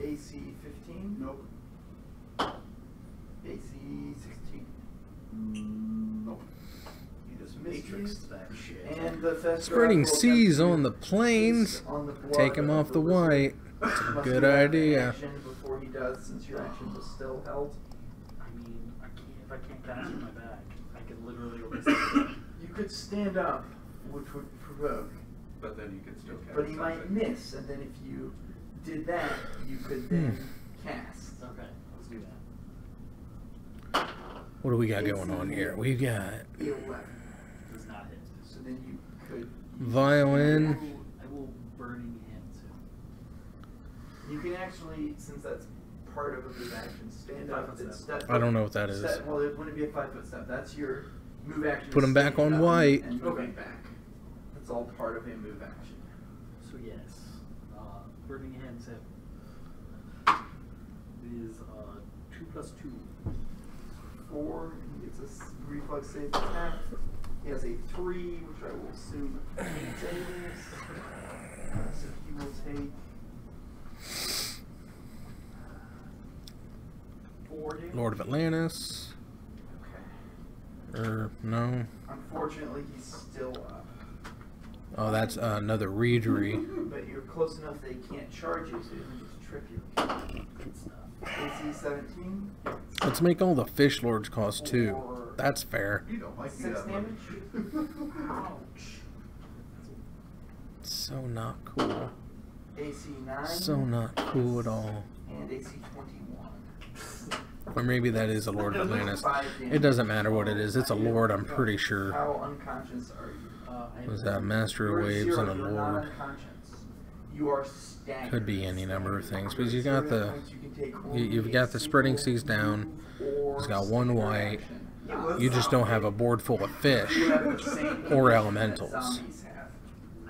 AC 15. Nope. AC 16. Nope. You just Matrix missed that shit. And the Thestron Spreading will seas attempt on the to plains. feast on the blood Take him of off the wizard. white. It's a Must good do that in idea. action before he does, since your action was still held. I mean, if I can't cast with my back, I can literally go this. You could stand up, which would provoke, But then you can still cast but he might something. miss, and then if you did that, you could then cast. Okay, let's do that. What do we got going on here? We got 11. Does not hit. So then you could. violin. I will burning hands him. You can actually, since that's part of a move action, stand up 5-foot and step. step. I don't know what that is. Well, it wouldn't be a 5-foot step. That's your move action. Put him back standing on up white. And moving back. That's all part of a move action. So yes, burning hands him. It is 2 plus 2. 4, and he gets a reflex save attack. He has a 3, which I will assume saves. So he will take 4 damage. Lord of Atlantis. Okay. No. Unfortunately, he's still up. Oh, that's another readery. But you're close enough they can't charge you, so you can just trip you. Good stuff. AC 17. Let's make all the fish lords cost 2. That's fair. You don't like me 6 that damage. Ouch. So not cool. AC 9. So not cool at all. And AC 21. Or maybe that is a Lord of Atlantis. It doesn't matter what it is. It's a lord, I'm pretty sure. How unconscious are you? Was that Master You're of Waves 0, and a you're not lord? unconscious. You are staggered. Could be any number of things, because you Zero got the points, you can take only you've a got the spreading single seas down. move or It's got one single white. action. You just don't have a board full of fish You have the same or condition that elementals. zombies have.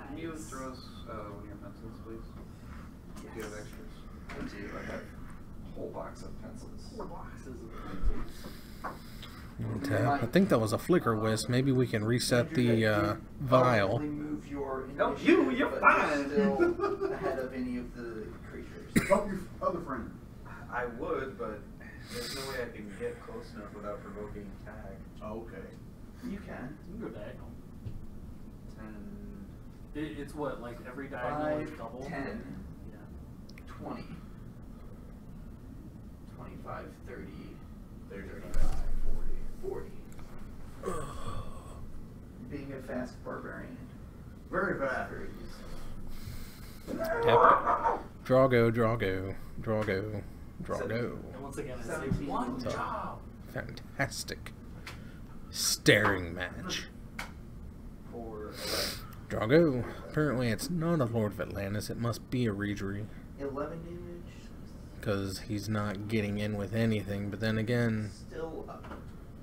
Can you throw us one of your pencils, please? Do you have extras? I do. I have a whole box of pencils. 4 boxes of tap. I think that was a flicker wisp. Maybe we can reset the vial. Move your No, you're but fine. Still ahead of any of the creatures. Help your other friend. I would, but there's no way I can get close enough without provoking tag. Okay. You can. You can go diagonal. 10. It's what, like every diagonal is 5, double? 10, Yeah. 20, 25, 30, 35, 40. Being a fast barbarian. Very fast. Very easy. Tap. Drago, Drago, Drago, Drago. And once again, I say 17. one job. Fantastic. Staring match. 4, 11. Drago. Apparently it's not a Lord of Atlantis. It must be a Regery. 11 damage. Because he's not getting in with anything. But then again, Still up.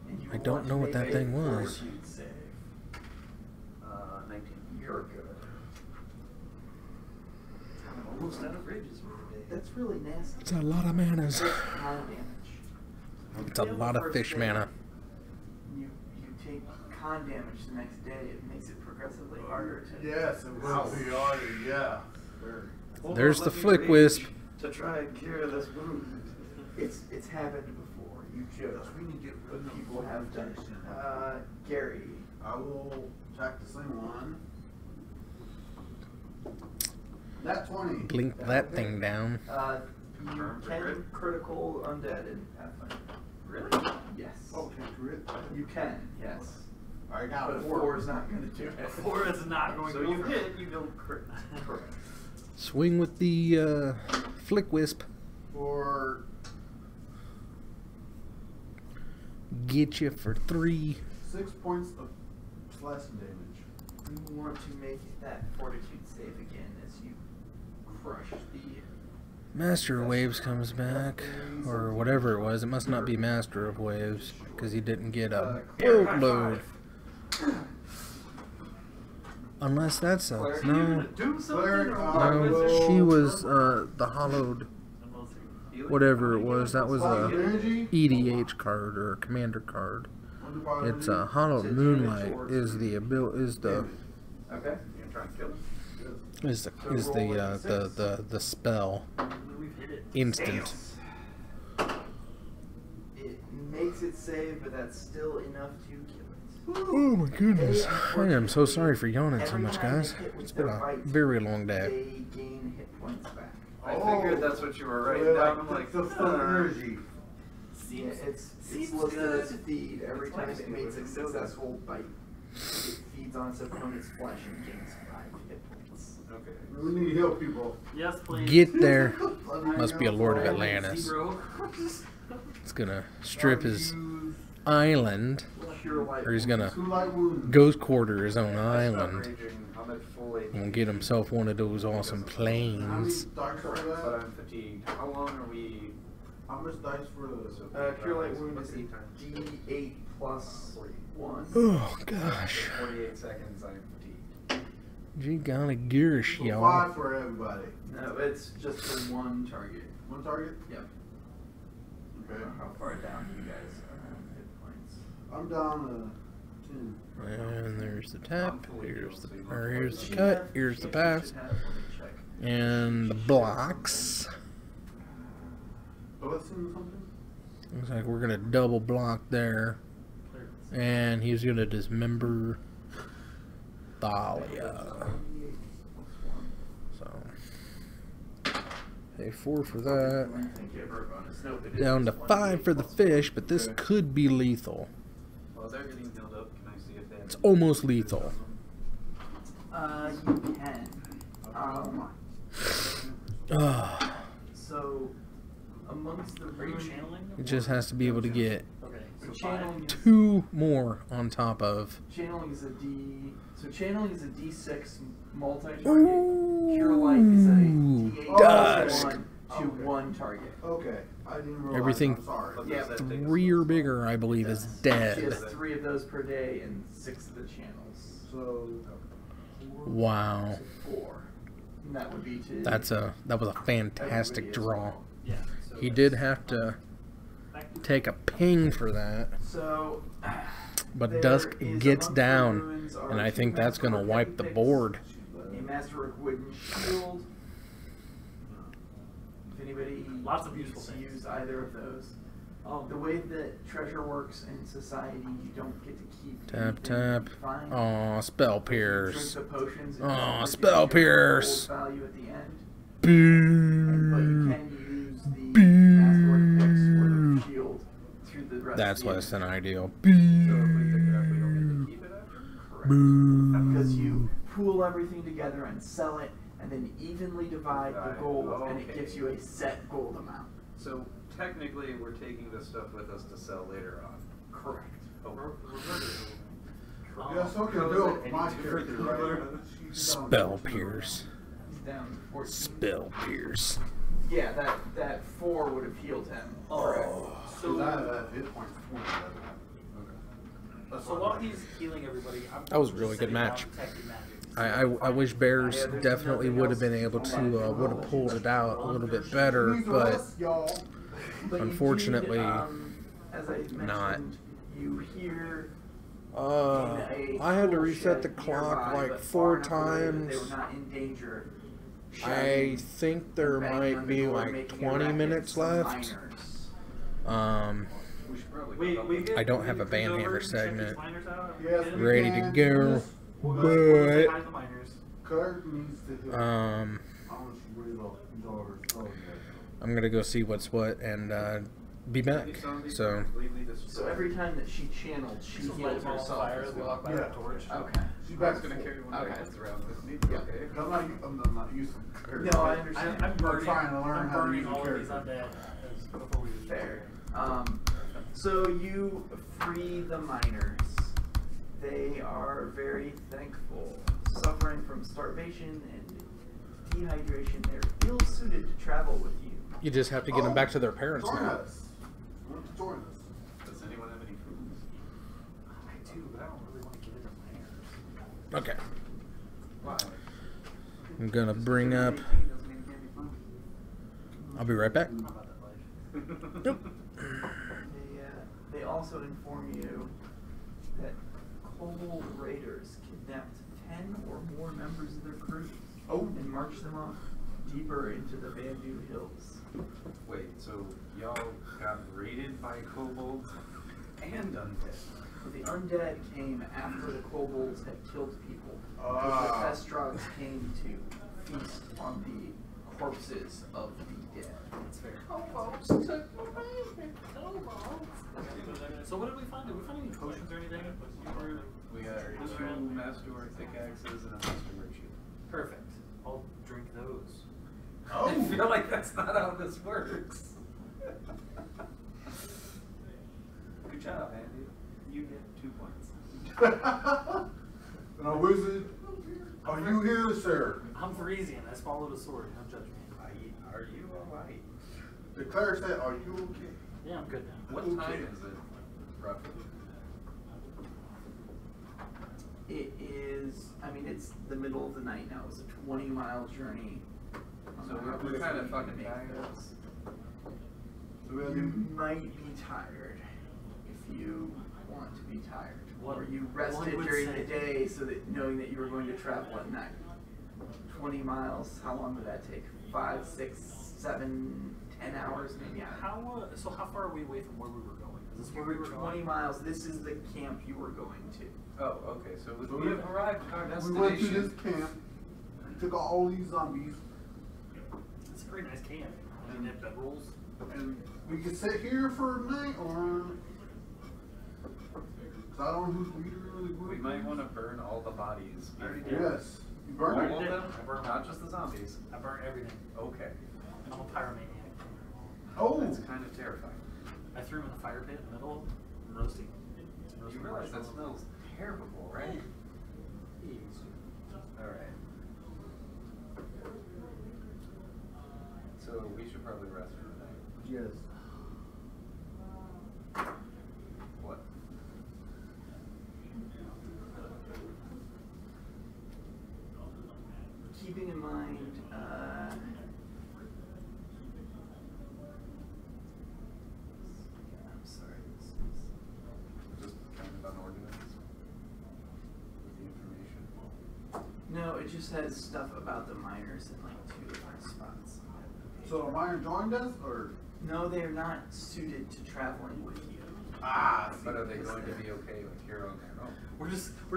And you I don't want know to what that make a thing was. fortitude save. 19. You're good. I'm almost out of rages for the day. That's really nasty. it's a lot of manas. That's con damage. It's a lot of First fish day, mana. You take con damage the next day. It makes it progressively harder to. Yes, it will be harder, yeah. There's the flick wisp. To try and cure this wound. It's happened before. You joke. We need to get rid of People have done it. Gary. I will attack the same one. That 20. Blink that thing down. You Terms are can great. critical undead in Pathfinder. Really? Yes. Oh, can't crit. You can, yes. I got But a a 4. 4 is not going to do it. 4 is not going So to you go hit, you don't crit. Correct. Swing with the flick wisp. For Get you for 3. 6 points of slashing damage. You want to make that fortitude save again as you crush the. Master of Waves comes back, or whatever it was. It must not be Master of Waves because he didn't get a boatload. Unless that's a Cleric, no. you do something Cleric, or No, will- she was the hollowed whatever it was. That was a Energy. EDH card or a commander card. It's a hollowed moonlight is the Okay. You gonna try and kill him? the spell We've hit it. instant. It makes it save, but that's still enough to kill it. Oh my goodness! I am so sorry for yawning so much, guys. It's been a very long day. They gain hit points back. I figured that's what you were writing So down. I'm like, the full energy. Yeah, it's seems listed good. as feed every It's time nice it to makes a do. successful bite. It feeds on its opponent's flesh and gains 5 hit points. okay. We need to help people. Yes, please. Get there. Must be a Lord of Atlantis. Zero. It's gonna strip his island, Pure light. or he's gonna 2 light wounds. ghost quarter his own I stopped island raging. I'm at full HP. and get himself one of those awesome How many planes. dice for Correct, but that? I'm fatigued. How long are we? How much dice for the... Cure light wound What's is the time? D8 plus 1. Oh gosh, 48 seconds. I'm fatigued. gee golly gosh, So y'all. 5 for everybody. No, it's just for one target. One target? Yep. I Okay. don't know how far down you guys are on hit points. I'm down to 10. And there's the tap. Here's the Should cut. have- Here's the yeah, pass. should have- let me check. And the blocks. Blessing or something? Looks like we're gonna double block there. And he's gonna dismember Thalia. So pay 4 for that. Thank you for a bonus. Nope, it is Down to just 5 for the 1d8 fish, but this could be lethal. Well, they're getting healed up. Can I see if they have? It's almost lethal. You can. So, amongst the Are you ruined- channeling? It just has to be able to get Okay. So So channeling is, 2 more on top of. channeling is a D. So channeling is a D6 multi-target. Pure light is a D8 Dusk. plus 1 to 1 target. Okay. I didn't realize. Everything I'm sorry. What Yeah, does that take us 3 to? or bigger, I believe, is She dead. has 3 of those per day and 6 of the channels. So... Wow. 4. And that would be to. That was a fantastic everybody as draw. well. Yeah. So He that's did have to back take a ping for that. So, But dusk gets down, and I think that's going to wipe the board. A masterwork wooden shield. If anybody Lots of useful needs to things. use either of those. The way that treasure works in society, you don't get to keep Tap, anything tap. you find. Aw, spell Drink pierce. the potions and Aw, just spell get your pierce. gold value at the end. But you Boo. can use the masterwork picks for the shield through the rest That's of the less than adventure. ideal. So if we pick it up, we don't get to keep it after? Correct. Because you pool everything together and sell it, and then evenly divide the gold, and it Okay. gives you a set gold amount. So technically, we're taking this stuff with us to sell later on. Correct. Yes, okay, Bill, my character, right? Spell pierce. He's down 14. Spell pierce. Yeah, that 4 would have healed him. Correct. So I have hit points 20. So while he's healing everybody, I'm That was a just really good sitting match. down protecting magic. I wish Bears definitely would have been able to would have pulled it out a little bit better, but But you unfortunately, as I mentioned, not. You hear I had to reset the clock like 4 times. They were not in danger. I think there might be like 20 minutes left. We should probably I don't have a band hammer segment Yes, we ready to can. go, We'll but hide the miners. Kurt needs to hit. um, I don't know if she really lost her soul yet. I'm gonna go see what's what and be back. So So every time that she channeled, she Some healed lights on herself fire, as we well. walk by Yeah. the torch. Okay. She's I was back gonna to carry one Okay. of my kids around with me. Yeah. Okay. I'm not used to Kurt. No, I understand. I'm burning, trying to learn I'm how to burning use a all of these character. undead before we Fair. So you free the miners. They are very thankful. Suffering from starvation and dehydration, they're ill-suited to travel with you. you just have to get them back to their parents Join now. us. Want to join us? Does anyone have any food? I do, but I don't really want to give it to miners. Okay, Why? I'm gonna bring up. I'll be right back. I'm not about that life. Nope. They also inform you that Kobold raiders kidnapped 10 or more members of their crews and marched them off deeper into the Bamboo Hills. Wait, so y'all got raided by kobolds and undead? But the undead came after the kobolds had killed people. Ah. The Thestrogs came to feast on the corpses of the dead. That's fair. So what did we find? Did we find any potions or anything? We got 2 masterwork pickaxes and a masterwork shield. Perfect. I'll drink those. I feel like that's not how this works. Good job, Andy. You get 2 points. Now, wizard, are you here, sir? I'm Parisian. I swallowed a sword. Don't judge me. Are you alright? The cleric said, are you okay? Yeah, I'm good now. What time is it, roughly? It is, I mean, it's the middle of the night now. It's a 20-mile journey. So we're kind of fucking tired. You might be tired if you want to be tired. What- or you one rested would during say- the day so that knowing that you were going to travel at night. 20 miles, how long would that take? 5, 6, 7, 10 hours maybe? So how far are we away from where we were going? Is this where we were 20 going? miles. This is the camp you were going to. Oh, okay. So So we have arrived at our We went to destination. this camp, took all these zombies, It's a very nice camp. I mean, they have bedrolls. and we can sit here for a night, or... Cause I don't know who's really We might want to burn all the bodies. Already before- did. Yes. You All burned of it? them? I burned Not them. just the zombies. I burnt everything. Okay. I'm a pyromaniac. Oh! That's kind of terrifying. I threw him in the fire pit in the middle, roasting. You realize that smells terrible, right? Alright. So we should probably rest for the night. Yes. What? Keeping in mind, it just has stuff about the miners in like 2 different spots. So a miner joined us, or? No, they are not suited to traveling with you. Ah, But are they going to be okay with here on their own? We're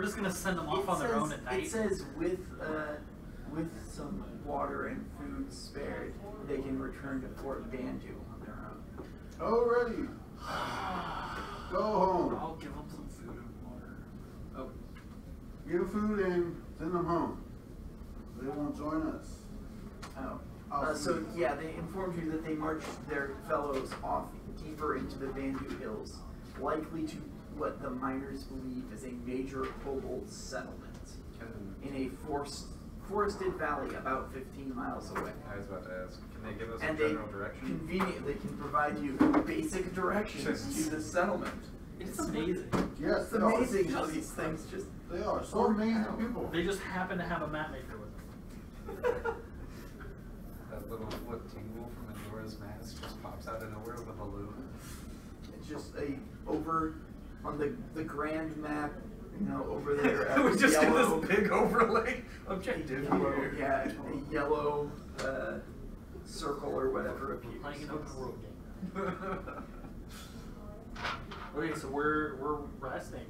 just gonna send them off on their own at night. It says with some water and food spared, they can return to Fort Bandu on their own. already. Go home. I'll give them some food and water. Oh, Give them food and send them home. They won't join us. Oh. Oh, So sweet. yeah, they informed you that they marched their fellows off deeper into the Bandu Hills, likely to what the miners believe is a major kobold settlement in a forested valley about 15 miles away. I was about to ask, can they give us And a they general direction? conveniently can provide you basic directions to the settlement. It's amazing. Yes, It's amazing how these things just... They are so amazing people. They just happen to have a map maker with them. That little flip tingle from Majora's Mask just pops out of nowhere with a balloon. It's just over on the grand map, you know, over there. We just yellow, get this big overlay objective yellow, here. yeah, a yellow circle or whatever appears. Playing an open world game. Okay, so we're resting.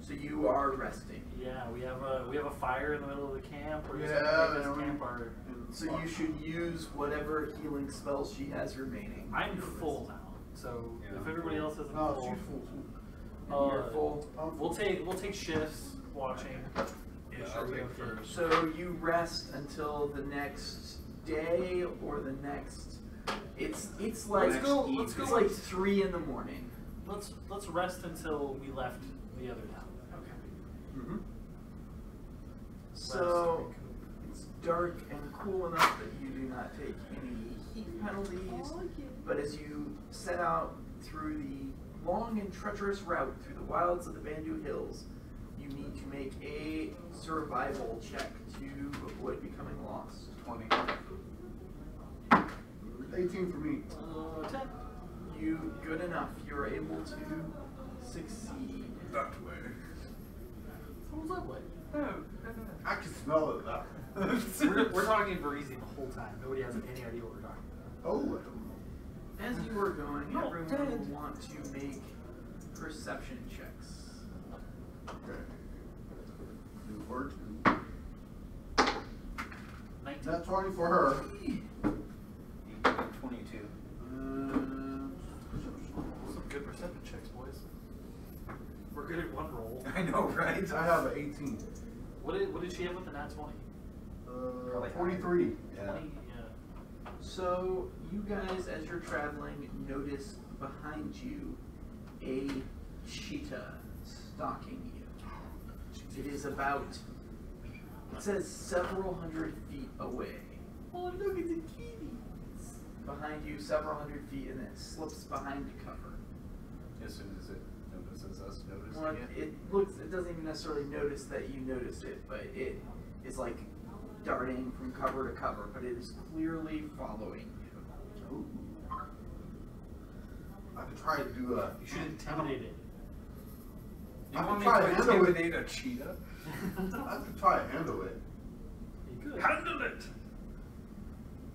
So you are resting. Yeah, we have a fire in the middle of the camp. We're just Yeah, gonna make this and camp our. So you should use whatever healing spells she has remaining. I'm full now, so Yeah. if everybody else isn't No, full, she's full too. You're full. we'll take shifts watching. Yeah, Make I'll we take okay. first. So you rest until the next day or the next. It's like Let's go It's with- like 3 in the morning. Let's rest until we left the other town. Mm-hmm. So it's dark and cool enough that you do not take any heat penalties. But as you set out through the long and treacherous route through the wilds of the Bandu Hills, you need to make a survival check to avoid becoming lost. 20. 18 for me. 10. You good enough. You're able to succeed. That way. What was that way? I can smell it now. We're talking Varese the whole time. Nobody has any idea what we're talking about. Oh, I don't know. As you are going, No, everyone Dad. will want to make perception checks. Okay. Do 14. 19. That's 20 for her. 22. Some good perception checks, boys. We're good at one roll. I know, right? I have an 18. What did she have with the nat 20? Probably 43. Yeah. 20, yeah. So, you guys, as you're traveling, notice behind you a cheetah stalking you. It is about, it says several hundred feet away. Oh, look, it's a kitty. It's behind you several hundred feet and it slips behind cover. As soon as it notices us noticing Well, it. it doesn't even necessarily notice that you noticed it, but it is like darting from cover to cover, but it is clearly following you. Ooh. I could try to do a. You should intimidate it. You I want could me try to to handle it. intimidate a cheetah? I could try to handle it. You could. Handle it!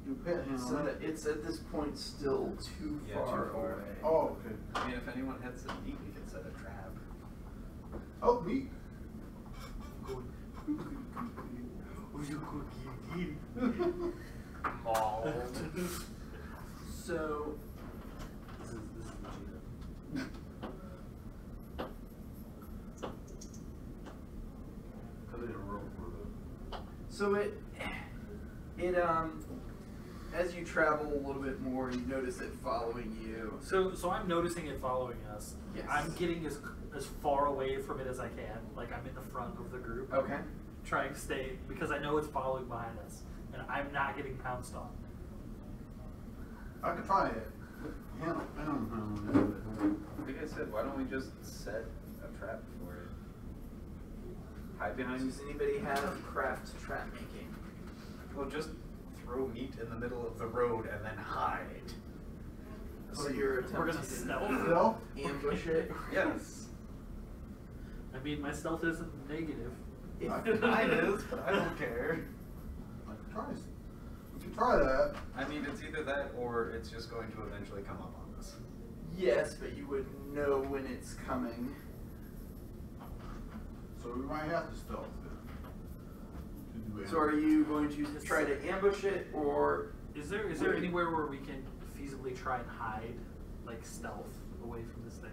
Do pet handle So it. it's at this point still too Yeah, far too far. away. Oh, okay. I mean, if anyone hits it neat, we can set a trap. Oh, neat. Mauled. So This is the cheetah. So it as you travel a little bit more, you notice it following you. So I'm noticing it following us. Yes. I'm getting as far away from it as I can. Like I'm in the front of the group. Okay. Trying to stay because I know it's following behind us, and I'm not getting pounced on. I could try it. Handle it. Like I said, why don't we just set a trap for it? Hide behind. Does anybody have craft trap making? Well, just throw meat in the middle of the road and then hide. So you're attempting We're gonna to stealth. ambush it. Yes. I mean, my stealth isn't negative. Mine is, but I don't care. We can try that. I mean, it's either that or it's just going to eventually come up on us. Yes, but you would know when it's coming. So we might have to stealth it. So are you going to try to ambush it, or Is there anywhere where we can feasibly try and hide, like stealth, away from this thing?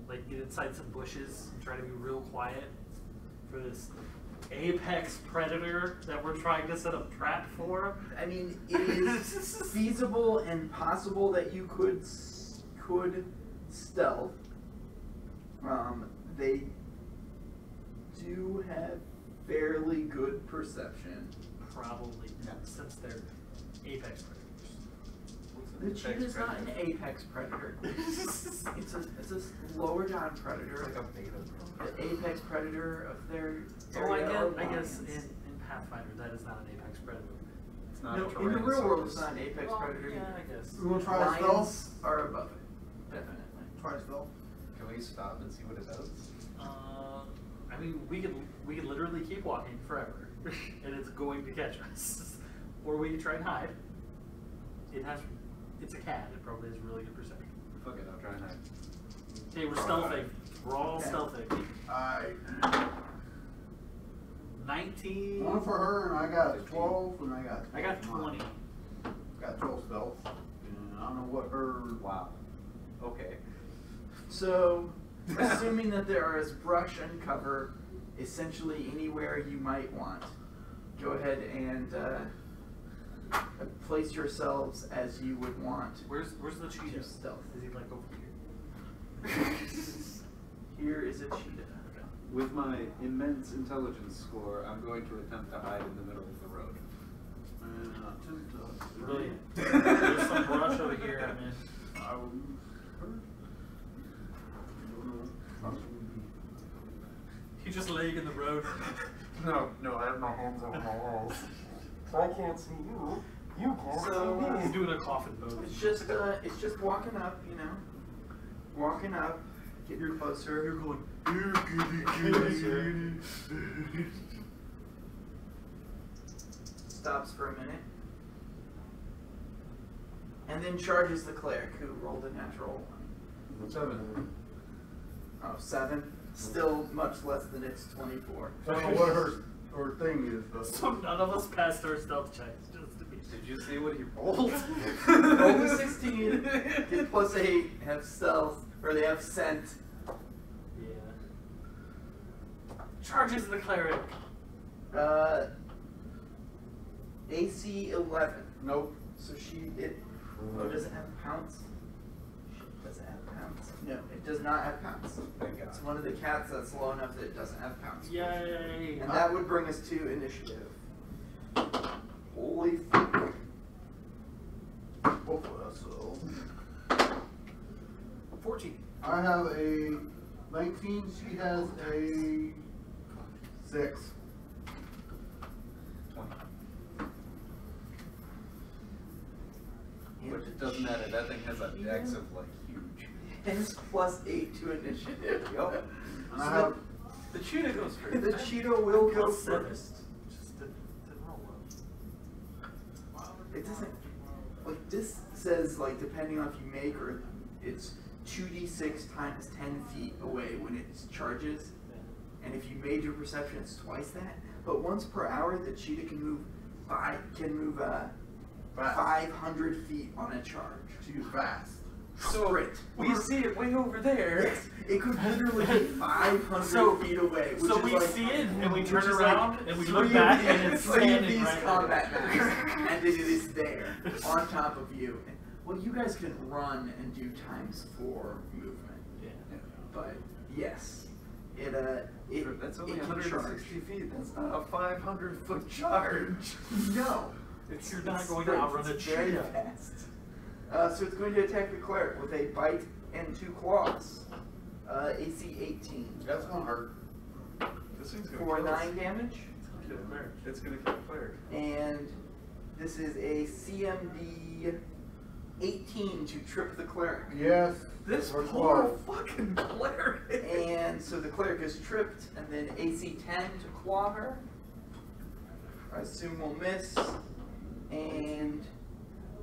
Like get inside some bushes and try to be real quiet for this apex predator that we're trying to set a trap for? I mean, it is feasible and possible that you could stealth. They do have fairly good perception. Probably not, since they're apex predators. The cheetah's not an apex predator. it's a lower down predator. It's like a beta. The apex predator of their Oh, area. I guess in Pathfinder that is not an apex predator. It's not No, a in the real world, it's Tyrannosaurus. not an apex predator. Yeah, I guess. We want to try Lions stealth? are above it, definitely. Try stealth? Can we stop and see what it does? I mean, we could literally keep walking forever, and it's going to catch us. Or we could try and hide. It's a cat. It probably has really good perception. Fuck it, I'll try and hide. Okay, we're stealthing. We're all stealthing. 19. One for her, and I got 12, and I got 20. Got 12 stealth, and I don't know what her. Wow. Okay. So, assuming that there is brush and cover essentially anywhere you might want, go ahead and place yourselves as you would want. Where's the cheetah? Stealth. Is he like over here? Here is a cheetah. Okay. With my immense intelligence score, I'm going to attempt to hide in the middle of the road. And attempt to. Brilliant. There's some brush over here. I mean, I will use her. you just laying in the road. No, I have my hands over my eyes. So I can't see you. You can't So, He's doing a coffin pose. it's just walking up, you know. Walking up, getting closer. You're going, closer. Stops for a minute. And then charges the cleric, who rolled a natural 1. 7. Oh, 7. Still much less than its 24. I don't know what her thing is, but. So none of us passed our stealth checks, just to be. Did you see what he rolled? Roll the 16, get plus 8, have stealth, or they have scent. Yeah. Charges the cleric. AC 11. Nope. So does it have pounce? Does it have pounce? No, it does not have pounce. Thank God. It's one of the cats that's low enough that it doesn't have pounce. Yay! And that would bring us to initiative. Holy fuck. Both of us, so. 14. I have a 19, she has a 6. 20. Which it doesn't matter, that thing has a dex of like huge. Hence plus 8 to initiative. Yup. And I have. The cheetah goes first. The cheetah will go Plus 7. first. Just didn't roll well. It doesn't, like this says like depending on if you make or it's 2d6 times 10 feet away when it charges. And if you made your perception, it's twice that. But once per hour, the cheetah can move 500 feet on a charge. She's fast. So Sprint. we see it way over there. Yes, it could literally be 500 feet away. Which So is we like, see it and we which turn is around like and we 3 look of back these- and it's 3 of standing these right combat there. maps, and it is there on top of you. Well, you guys can run and do ×4 movement. Yeah. But yes, That's only it can 160 charge. feet. That's not a 500-foot charge. No, You're not it's going to sprint. outrun a It's very cheetah. fast. So it's going to attack the cleric with a bite and 2 claws. AC 18 That's gonna hurt. This thing's gonna for kill us. 9 damage. It's gonna kill the cleric. And this is a CMD 18 to trip the cleric. Yes. This we're poor close. fucking cleric. And And so the cleric is tripped, and then AC 10 to claw her. I assume we'll miss. And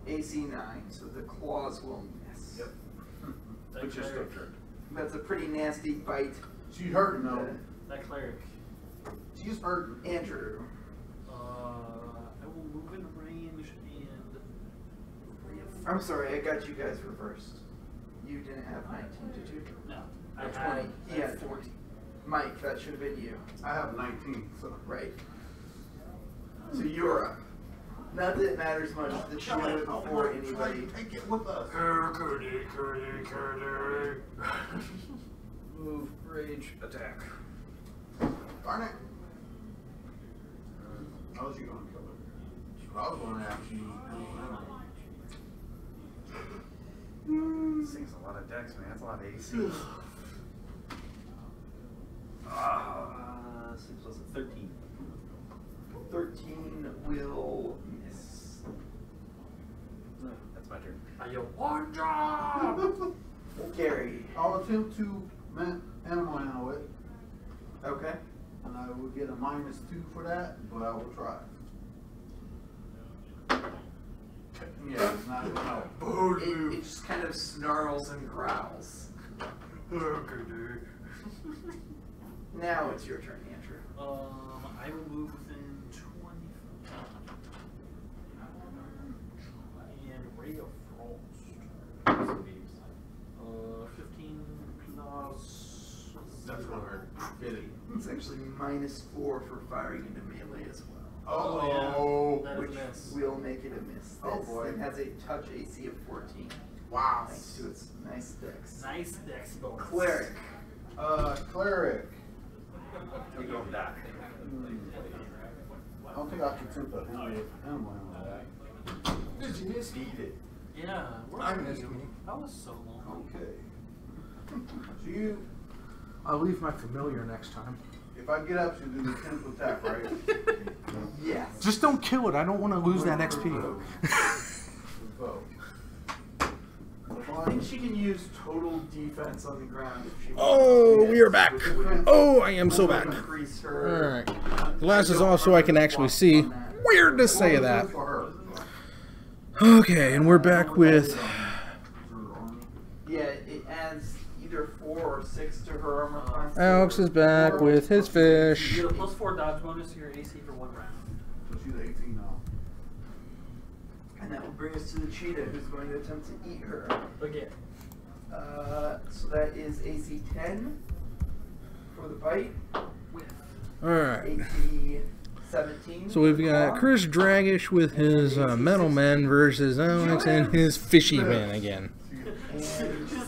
AC 9, so the claws will miss. Yep. But you're still tripped. That's a pretty nasty bite. She's hurting though. That cleric. She's hurting. Andrew. I will move in range and. I'm sorry, I got you guys reversed. You didn't have 19, did you? No. I Or had 20. He had 14. Mike, that should have been you. I have 19, so. Right. So you're up. Not that it matters much that she went before anybody. Take it with us. Curdy. Move, rage, attack. Darn it. How was you going to kill her? I was going to ask you. This thing's a lot of decks, man. That's a lot of AC. 6 plus 13. 13 will miss. That's my turn. You one job! Gary. I'll attempt to animal handle it, Okay. and I will get a -2 for that, but I will try. Yeah, it's not gonna help. It just kind of snarls and growls. Now it's your turn, Andrew. I will move within 20 and Ray of Frost. 15 plus. That's gonna hurt. Get it. It's actually -4 for firing into melee as well. Oh, That is Which a miss. will make it a miss. Oh, boy. It has a touch AC of 14. wow. Thanks to its nice dex. Nice dex bonus. Cleric. Cleric. You don't die. I don't think I can attempt to handle animal handle that. Did you just eat it? Yeah. Where I are missed you? me. That was so long. Okay. So you, I'll leave my familiar next time. if I get up, she'll do the attempt to attack, right? Yes. Just don't kill it. I don't want to lose that XP. I think she can use total defense on the ground if she wants. Oh, we are back. Oh, I am so back. Increase her. Alright. Glasses off so I can actually see. Weird to say that. For her. Okay, and we're back with... Yeah, it adds either 4 or 6 to her armor class. Alex is back with his You fish. get a +4 dodge bonus to your AC for 1 round. So she's 18 now. And that will bring us to the cheetah who's going to attempt to eat her. Again. So that is AC 10 for the bite. Alright. AC 17. So we've got Chris Dragish with his Metal Men versus Alex and his Fishy Man again. Just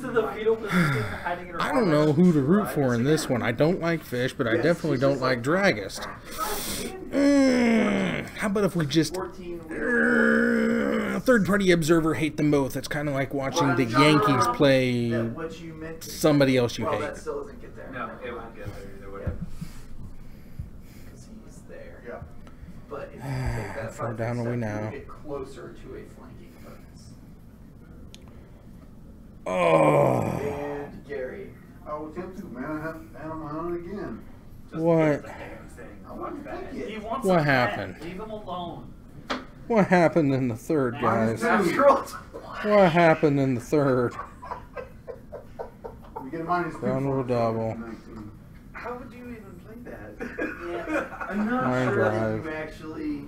in the fetal position, hiding in her I don't know who to root for in this one. I don't like fish, but I definitely don't like Dragist. How about if we just... 14 third-party observer hate them both. It's kind of like watching the Yankees play what you meant to somebody else you well, hate. that still doesn't get there. No, it won't get there either way. Because he's there. Yeah. But if you take that Far 5 down are we steps, now? you'll get closer to a flanking bonus. Oh, And Gary. I will attempt to animal handle it again. what? I want that. He wants What a pet. happened? Leave him alone. What happened in the third, guys? After all, What happened in the third? We get a -2. Round of double. 19. How would you even play that? yeah, I'm not Line sure that drive. you actually.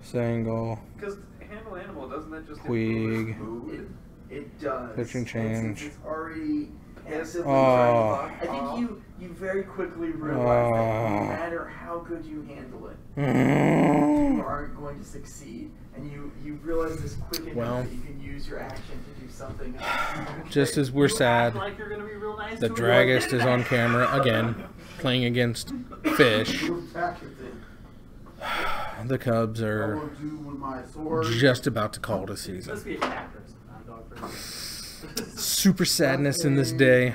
Single. Because handle animal, doesn't that just Puig. influence mood? It does. Pitching And change. since it's already passively Oh. trying to I think you very quickly realize that no matter how good you handle it, you aren't going to succeed. And you realize this quick enough Well. that you can use your action to do something else. Just as we're sad, Like you're gonna be real nice the to Dragist is on camera again, playing against fish. We'll attack it then. The Cubs I are will do with my sword. just about to call it a Let's season. be a cat person, not a dog person. Super sadness in this day.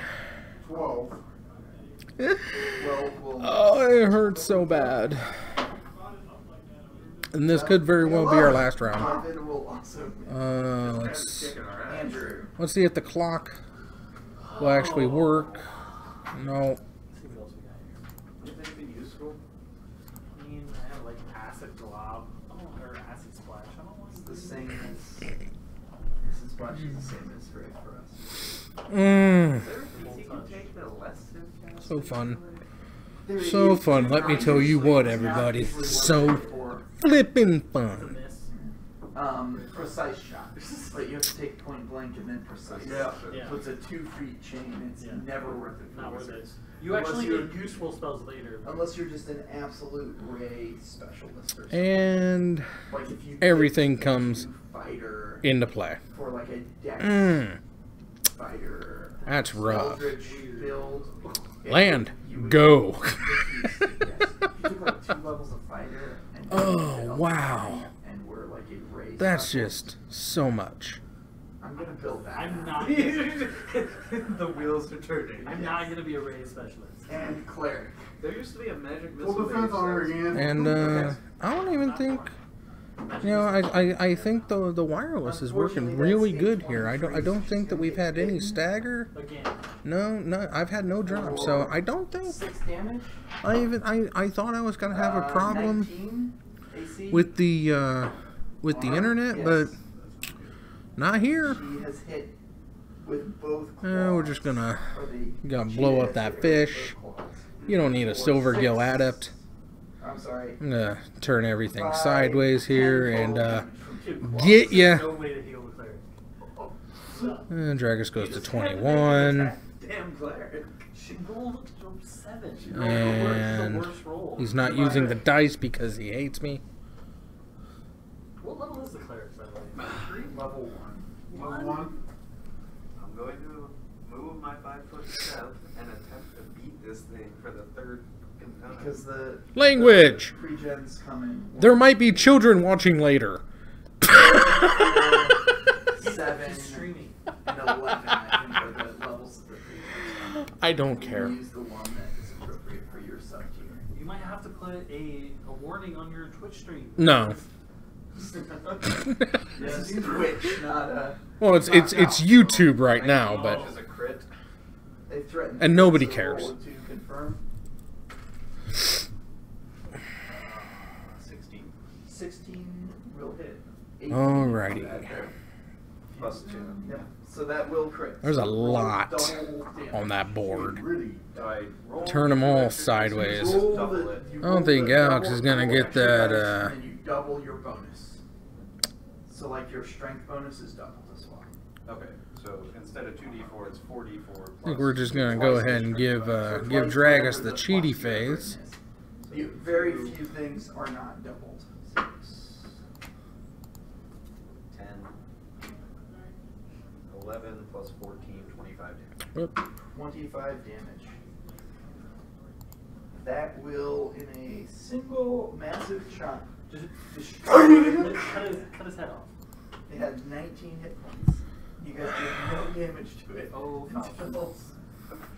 12. Well, Oh, it hurts so bad. And this could very well be our last round. Marvin will also. Let's Kicking our ass. Andrew. see if the clock will actually work. No. Let's see what else we got here. Is anything useful? I mean, I have like acid glob. Or acid splash. I don't want It's to the do same that. as. This splash is the same as for us. Mmm. Is there a piece you can take the less than So fun. There So is- fun. Let me tell you what, It's not everybody. usually So what it's for. flippin' It's a fun. miss. Precise shot. But you have to take point blank and then precise. Yeah. Yeah. So it's a 2 feet chain. It's Yeah. never worth it for Not worth it. wizards. You Unless actually you're- get useful spells later. Unless you're just an absolute ray specialist or something. And Like if you everything pick comes a fighter into play. for like a dex Mmm. fighter. That's rough. Eldritch build. Land. You would- Go. Yes. If you took like 2 levels of fighter and Oh, did a wow. line and were like a ray That's specialist, just so much. I'm gonna build that. I'm now. not. The wheels are turning. I'm not gonna be a raid specialist. And cleric. There used to be a magic missile. Full defense on her again. And I don't even think, you know, I think the wireless is working really good here. I don't think that we've had any stagger. Again. No, I've had no drop. So I don't think 6 damage. I thought I was gonna have a problem 19 AC. with the internet, Yes. but not here. She has hit with both claws. We're just gonna Or the- gotta she blow has up that hit with fish. both claws. You don't need a silver gill adept. I'm sorry. I'm gonna turn everything 5, sideways 10 here total and damage from 2 claws. get ya. No way to heal the cleric. And Dragus goes to 21. Damn cleric. She rolled a 7. She rolled And the worst roll. he's not using the dice because he hates me. What level is the cleric, by the way? Level 1. Level 1. I'm going to move my 5-foot step and attempt to beat this thing for the 3rd time. Because the Language. the pre-gens come in. There might be children watching later. 7 He's streaming. and 11, I think, are the levels of the pre-gens. I don't You care. use the one that is appropriate for your sub tier. You might have to put a warning on your Twitch stream. No. This is Twitch, not a. Well, it's YouTube right now, Which but is a crit. They threatened. And nobody to cares. roll to confirm. 16. 16 will hit. 18 Alrighty. that there. Plus 2. Yeah, so that will crit. There's a So roll lot double damage. on that board. Really. Do I roll? Turn them all Do I just sideways. Roll double the- it? you I don't roll think the Alex double- is gonna double get extra that, dice, and then you double your bonus. So like your strength bonus is doubled as well. Okay, so instead of 2d4, it's 4d4. I think we're just gonna go ahead and give So give twice Dragus whatever the plus cheaty your phase. burden is. Very few things are not doubled. 10, 11 plus 14, 25 damage. Whoop. 25 damage. That will, in a single massive chop, Just cut his head off. it had 19 hit points. You guys did no damage to it. Oh, until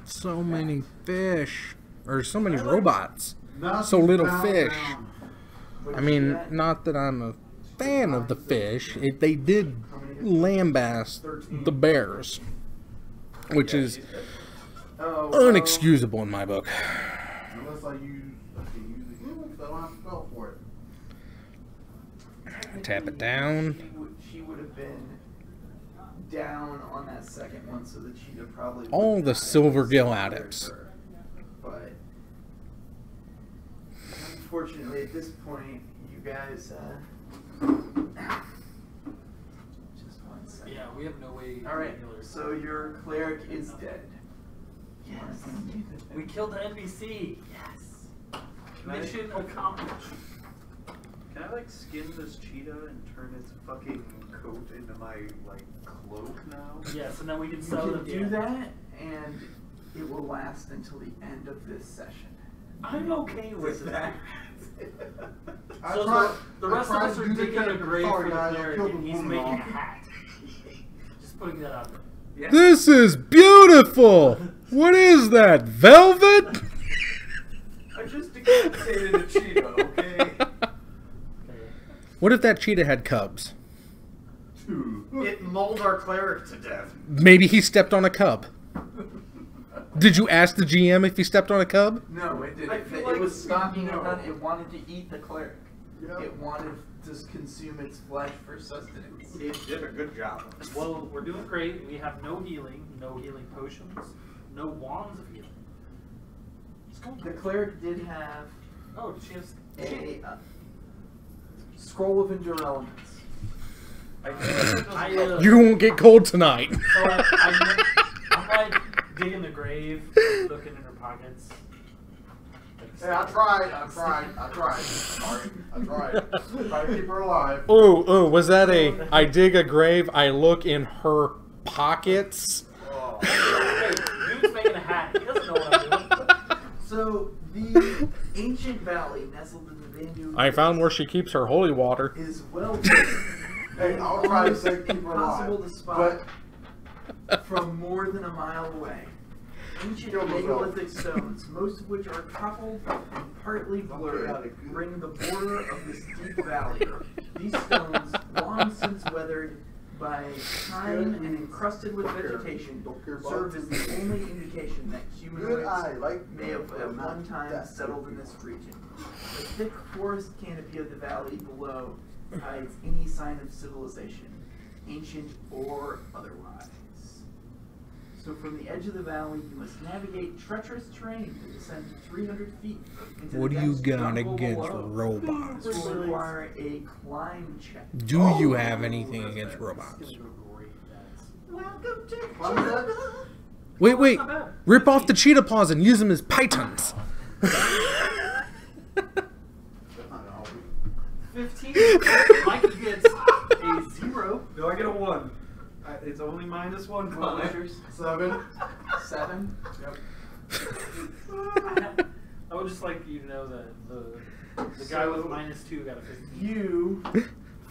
So many fish, or so many robots. Nothing's So little down, fish. down. what I you mean, got? not that I'm a fan of the fish. They did lambaste the bears, which is Oh, unexcusable in my book. Unless I use the healing, so I don't have to spell for it. Tap it down. She would have been down on that second one, so the cheetah probably. All would the not have silver gill slaughtered adepts. her. But unfortunately, at this point, you guys. Just 1 second. Yeah, we have no way. All right. to heal her. So your cleric is dead. Yes. We killed the NPC. Yes. Mission accomplished. Can I like skin this cheetah and turn its fucking coat into my like cloak now? Yes, and then we can You sell can them. do that, and it will last until the end of this session. I'm okay with that. I So tried- the I rest of tried us to are do the digging a character. grave Sorry, for the guys, I cleric, killed and the he's woman making a off. hat. Just putting that out there. Yeah. This is beautiful. What is that? Velvet? I just decapitated a cheetah, okay? Okay. What if that cheetah had cubs? Two. It mauled our cleric to death. Maybe he stepped on a cub. Did you ask the GM if he stepped on a cub? No, it didn't. I feel It like was stalking no. it. It wanted to eat the cleric. Yep. It wanted to consume its flesh for sustenance. It did a good job. Well, we're doing great. We have no healing potions, no wands of healing. It's going The great. cleric did have Oh, she has. a scroll of endure elements. You won't get cold tonight. So I'm like digging the grave, looking in her pockets. Hey, I tried. Sorry, I tried. Try to keep her alive. Oh, was that a I dig a grave, I look in her pockets? Oh. Hey, dude's making a hat. He doesn't know what I'm doing. So the ancient valley nestled in the Vandu I found where she keeps her holy water. is well Hey, I'll try to say keep her possible alive. to spot from more than a mile away. Ancient megalithic stones, most of which are coupled and partly blurred, ring the border of this deep valley. These stones, long since weathered by time and encrusted with vegetation, serve as the only indication that humanoids may have at one time settled in this region. The thick forest canopy of the valley below hides any sign of civilization, ancient or otherwise. So from the edge of the valley, you must navigate treacherous terrain to descend 300 feet into What the do you dense got jungle against below. robots? This will require a climb check. Do you have anything against robots? Welcome to What was that? Wait. Rip off the cheetah paws and use them as pythons. That's not gonna help you. 15. Mike gets a 0. No, I get a 1. It's only -1. Publishers. 7. 7. Yep. I would just like you to know that the guy with -2 got a 15. You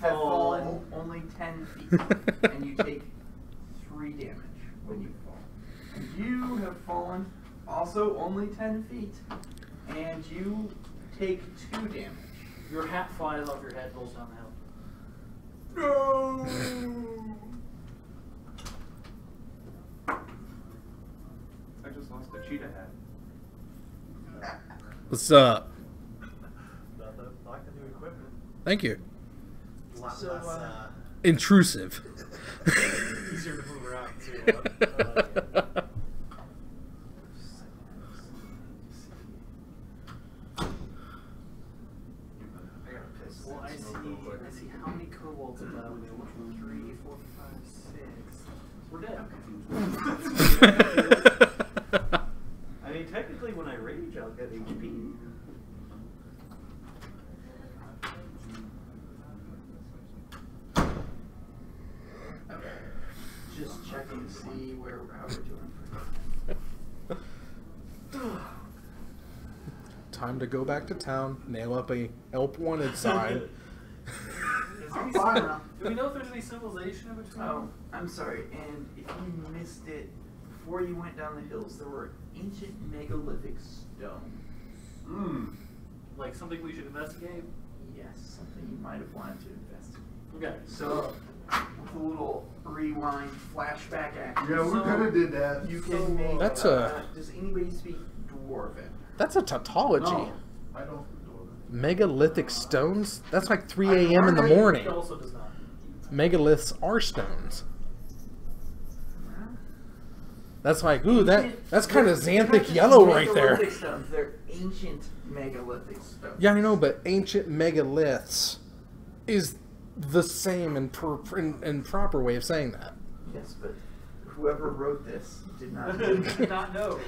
have fallen only 10 feet, and you take 3 damage when you fall. And you have fallen also only 10 feet, and you take 2 damage. Your hat flies off your head, rolls down the hill. No. I just lost a cheetah hat. What's up? Like the new equipment. Thank you. A lot So, less Intrusive. easier to move around too. Well, I see how many kobolds in that way. 1, 2, 3, 4, 5, 6. We're dead. I mean, technically, when I rage, I'll get HP. Just checking to see how we're doing for Time to go back to town, nail up a help wanted sign. Is there any Fine. do we know if there's any civilization in between? Oh, I'm sorry. And if you missed it, before you went down the hills, there were ancient megalithic stones. Like something we should investigate? Yes, something you might have wanted to investigate. Okay. So, with a little rewind flashback action. Yeah, we could have did that. You can make. That's does anybody speak Dwarven? That's a tautology. No, I don't do it. Megalithic stones? That's like 3 a.m. in the morning. He also does not. Megaliths are stones. That's like, ooh, that's kind of xanthic yellow right there. Megalithic stones. They're ancient megalithic stones. Yeah, I know, but ancient megaliths is the same and proper way of saying that. Yes, but whoever wrote this did not. Did not know.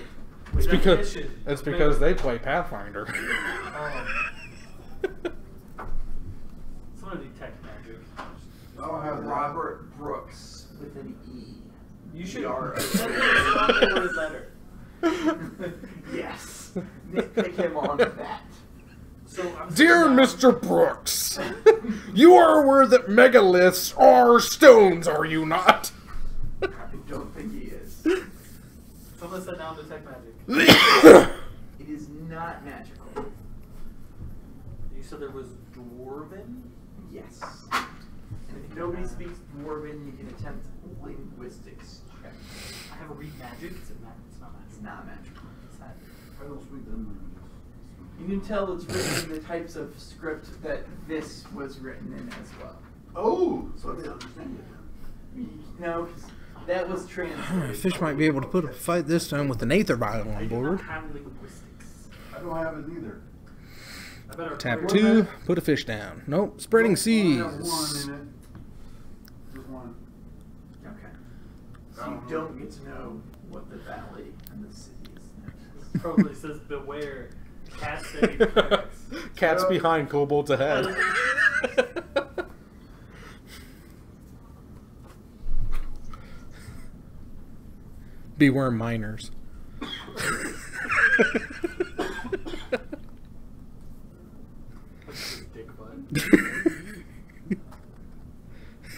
It's because Definition. they play Pathfinder. Someone detect magic. I don't have that. Robert Brooks with an E. You should are. better. Yes. Nitpick him on that. So I'm Dear sitting down- Mr. Brooks, you are aware that megaliths are stones, are you not? I don't think he is. Someone said down detect magic. It is not magical. You said there was dwarven? Yes. And if nobody speaks Dwarven, you can attempt linguistics check. I have a read magic. It's not magic. not magical. I don't speak them languages. You can tell it's written in the types of script that this was written in as well. Oh, so they understand it. No, 'cause that was translated. Fish might be able to put a fight this time with an Aether Vial on board. Have linguistics. I don't have it either. I better Tap 2, put a fish down. Nope, spreading I have seas. one in it. Just one. Okay. So you don't get to know what the valley and the city is. Probably says beware. Cats setting traps. Cats behind, kobolds ahead. Beware miners. Dick butt.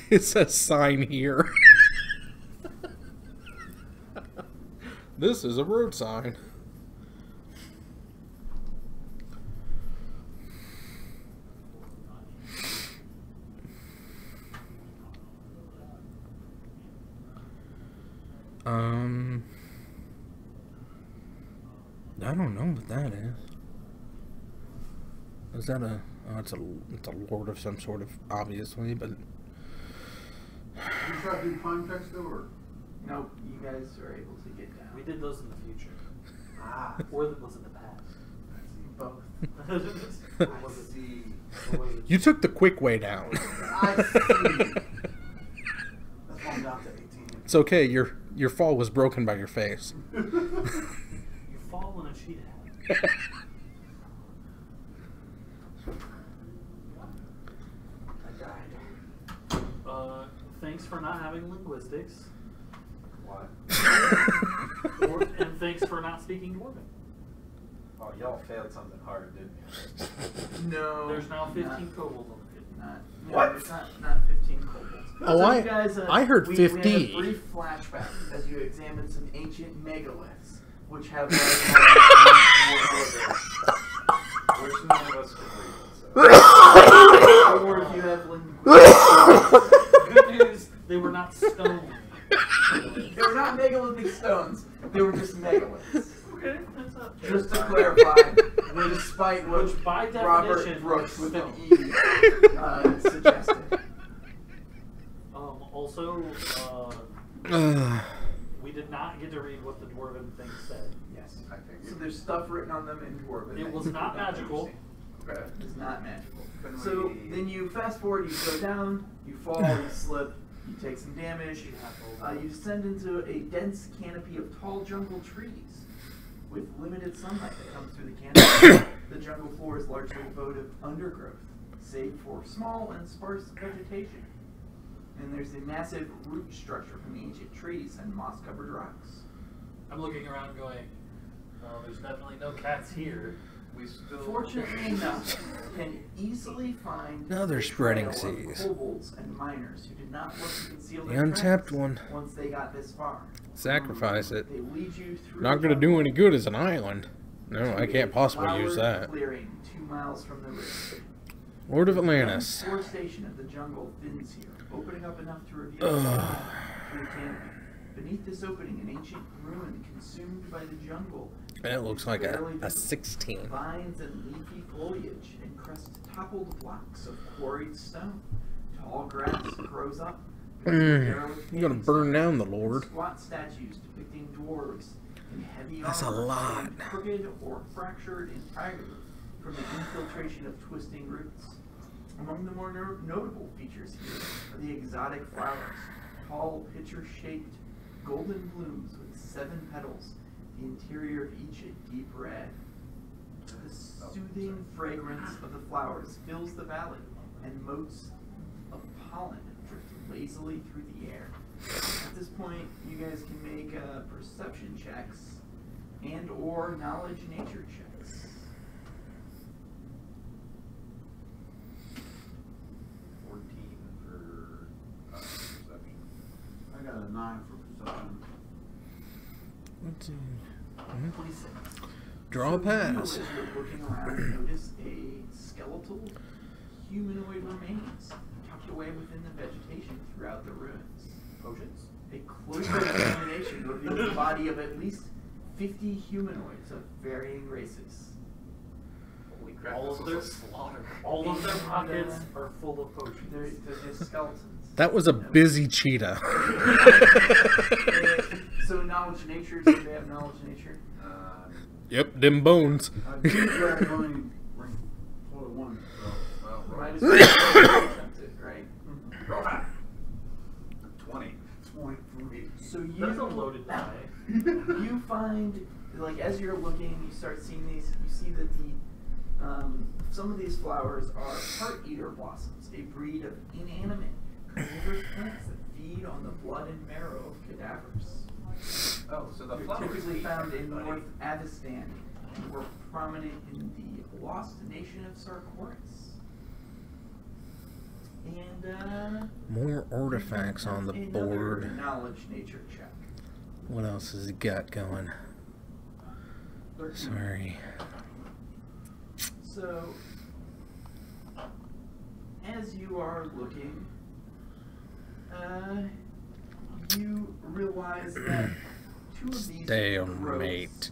It says sign here. This is a road sign. I don't know what that is. Is that a? Oh, it's a lord of some sort of, obviously, but. You try to do climb checks though, or? Nope, you guys are able to get down. We did those in the future. Ah, Or that was in the past. both. Or was it the... Or was it... You took the quick way down. I see. That's why I'm down to 18. It's okay. Your fall was broken by your face. You fall in a cheetah hat. I died. Thanks for not having linguistics. What? And thanks for not speaking Dwarven. Oh, y'all failed something hard, didn't you? No. There's now 15 kobolds on the field. Not, What? There's not 15 kobolds. Oh, So I- you guys, I heard we 50. had a brief flashback as you examined some ancient megaliths, which have Which none of us can read, so. or if you have linguistics. Good news, they were not stone. They were not megalithic stones. They were just megaliths. Okay, that's up. Just to clarify, despite what Which by Robert definition Brooks is with an stone. E suggested. Also, we did not get to read what the Dwarven thing said. Yes, I figured. So there's stuff written on them in Dwarven. It was not magical. Okay, it's not magical. So then you fast forward, you go down, you fall, you slip, you take some damage. You descend into a dense canopy of tall jungle trees with limited sunlight that comes through the canopy. The jungle floor is largely devoid of undergrowth, save for small and sparse vegetation. And there's a massive root structure from the ancient trees and moss-covered rocks. I'm looking around going, well, there's definitely no cats here. We still... Fortunately enough, can easily find Now they're a spreading trail of seas. kobolds and miners who did not look to conceal The their untapped presence one. once they got this far. Sacrifice it. They lead you through Not the gonna do jungle any good as an island. No, I to can't a possibly use flowered that. clearing 2 miles from the river. Lord of The Atlantis. forestation of the jungle thins here, opening up enough to reveal sunlight through the canopy. Beneath this opening, an ancient ruin consumed by the jungle. And it looks like Barely a visible. 16. Vines and leafy foliage encrust toppled blocks of quarried stone. Tall grass grows up. I'm gonna burn down the Lord. Squat statues depicting dwarves in heavy That's a armor, lot. stand crooked or fractured entirely from the infiltration of twisting roots. Among the more notable features here are the exotic flowers, tall pitcher-shaped golden blooms with 7 petals, the interior of each a deep red. The soothing fragrance of the flowers fills the valley, and motes of pollen drift lazily through the air. At this point, you guys can make perception checks and or knowledge nature checks. 14 for perception. I got a 9 for perception. Let's see. 26. Draw a So you, pass. as you're looking around, notice a skeletal humanoid remains tucked away within the vegetation throughout the ruins. Potions? A closer examination reveals the body of at least 50 humanoids of varying races. Holy crap, All this of was their- a slaughter. All of their pockets are full of potions. They're just skeletons. That was a busy cheetah. So knowledge nature, do they have knowledge nature? Yep, them bones. I did grab mine rank 41, so, well, Might as well attempt it, right? Roll high. 20. 23. So you That's a loaded die. you find, like, as you're looking, you start seeing these. You see that some of these flowers are heart-eater blossoms, a breed of inanimate carnivorous plants that feed on the blood and marrow of cadavers. Oh, so the They're flowers. typically found in buddy. North Avistan and were prominent in the lost nation of Sarkoris. And More artifacts on the another board. knowledge nature check. What else has he got going? 13. Sorry. So, as you are looking, you realize that two of these Stalemate. rows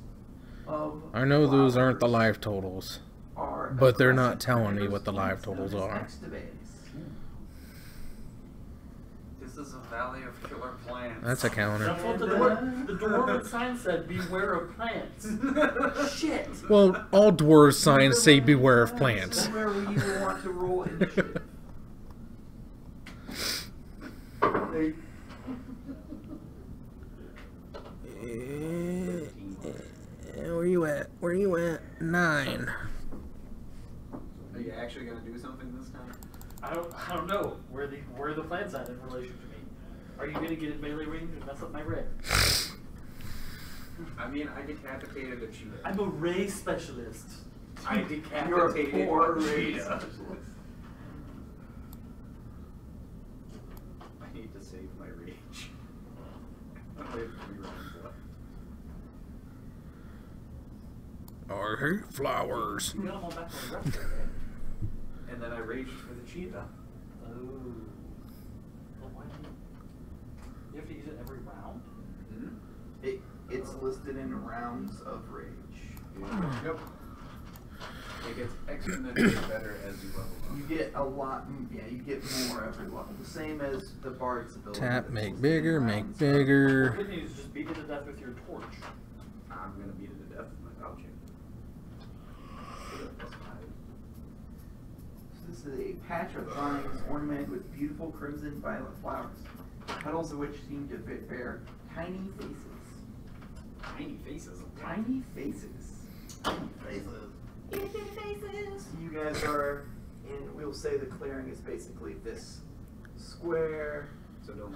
of I know those aren't the flowers life totals, are but they're not aggressive telling me carnivorous what the life plants known totals as are. extavaes. This is a valley of killer plants. That's a counter. That's what the dwarven sign said. Beware of plants. Shit. Well, all dwarves signs say beware of plants. Somewhere where you want to roll initiative. Where you at? Where you at? 9. Are you actually gonna do something this time? I don't know where the plants at in relation to me. Are you gonna get in melee range and mess up my ray? I mean, I decapitated a cheetah. I'm a ray specialist. I You're a decapitated poor a race cheetah. specialist. I need to save my rage. I have 3 rounds left. I hate flowers. You got them all back on the rest, right? And then I raged for the cheetah. Oh. Well, why do you have to use it every round? Mm-hmm. It's listed in rounds of rage. Yep. It gets exponentially better as you level up. You get a lot, yeah, you get more every level. The same as the bard's ability. Tap, that's make listed bigger, in make rounds. bigger. Good news, just beat it to death with your torch. I'm gonna beat it to death with my pouch. This is a patch of vines ornamented with beautiful crimson violet flowers, petals of which seem to bear tiny faces. Tiny faces. Tiny faces. Tiny faces. Itty bitty faces. You guys are in, we'll say the clearing is basically this square. So don't.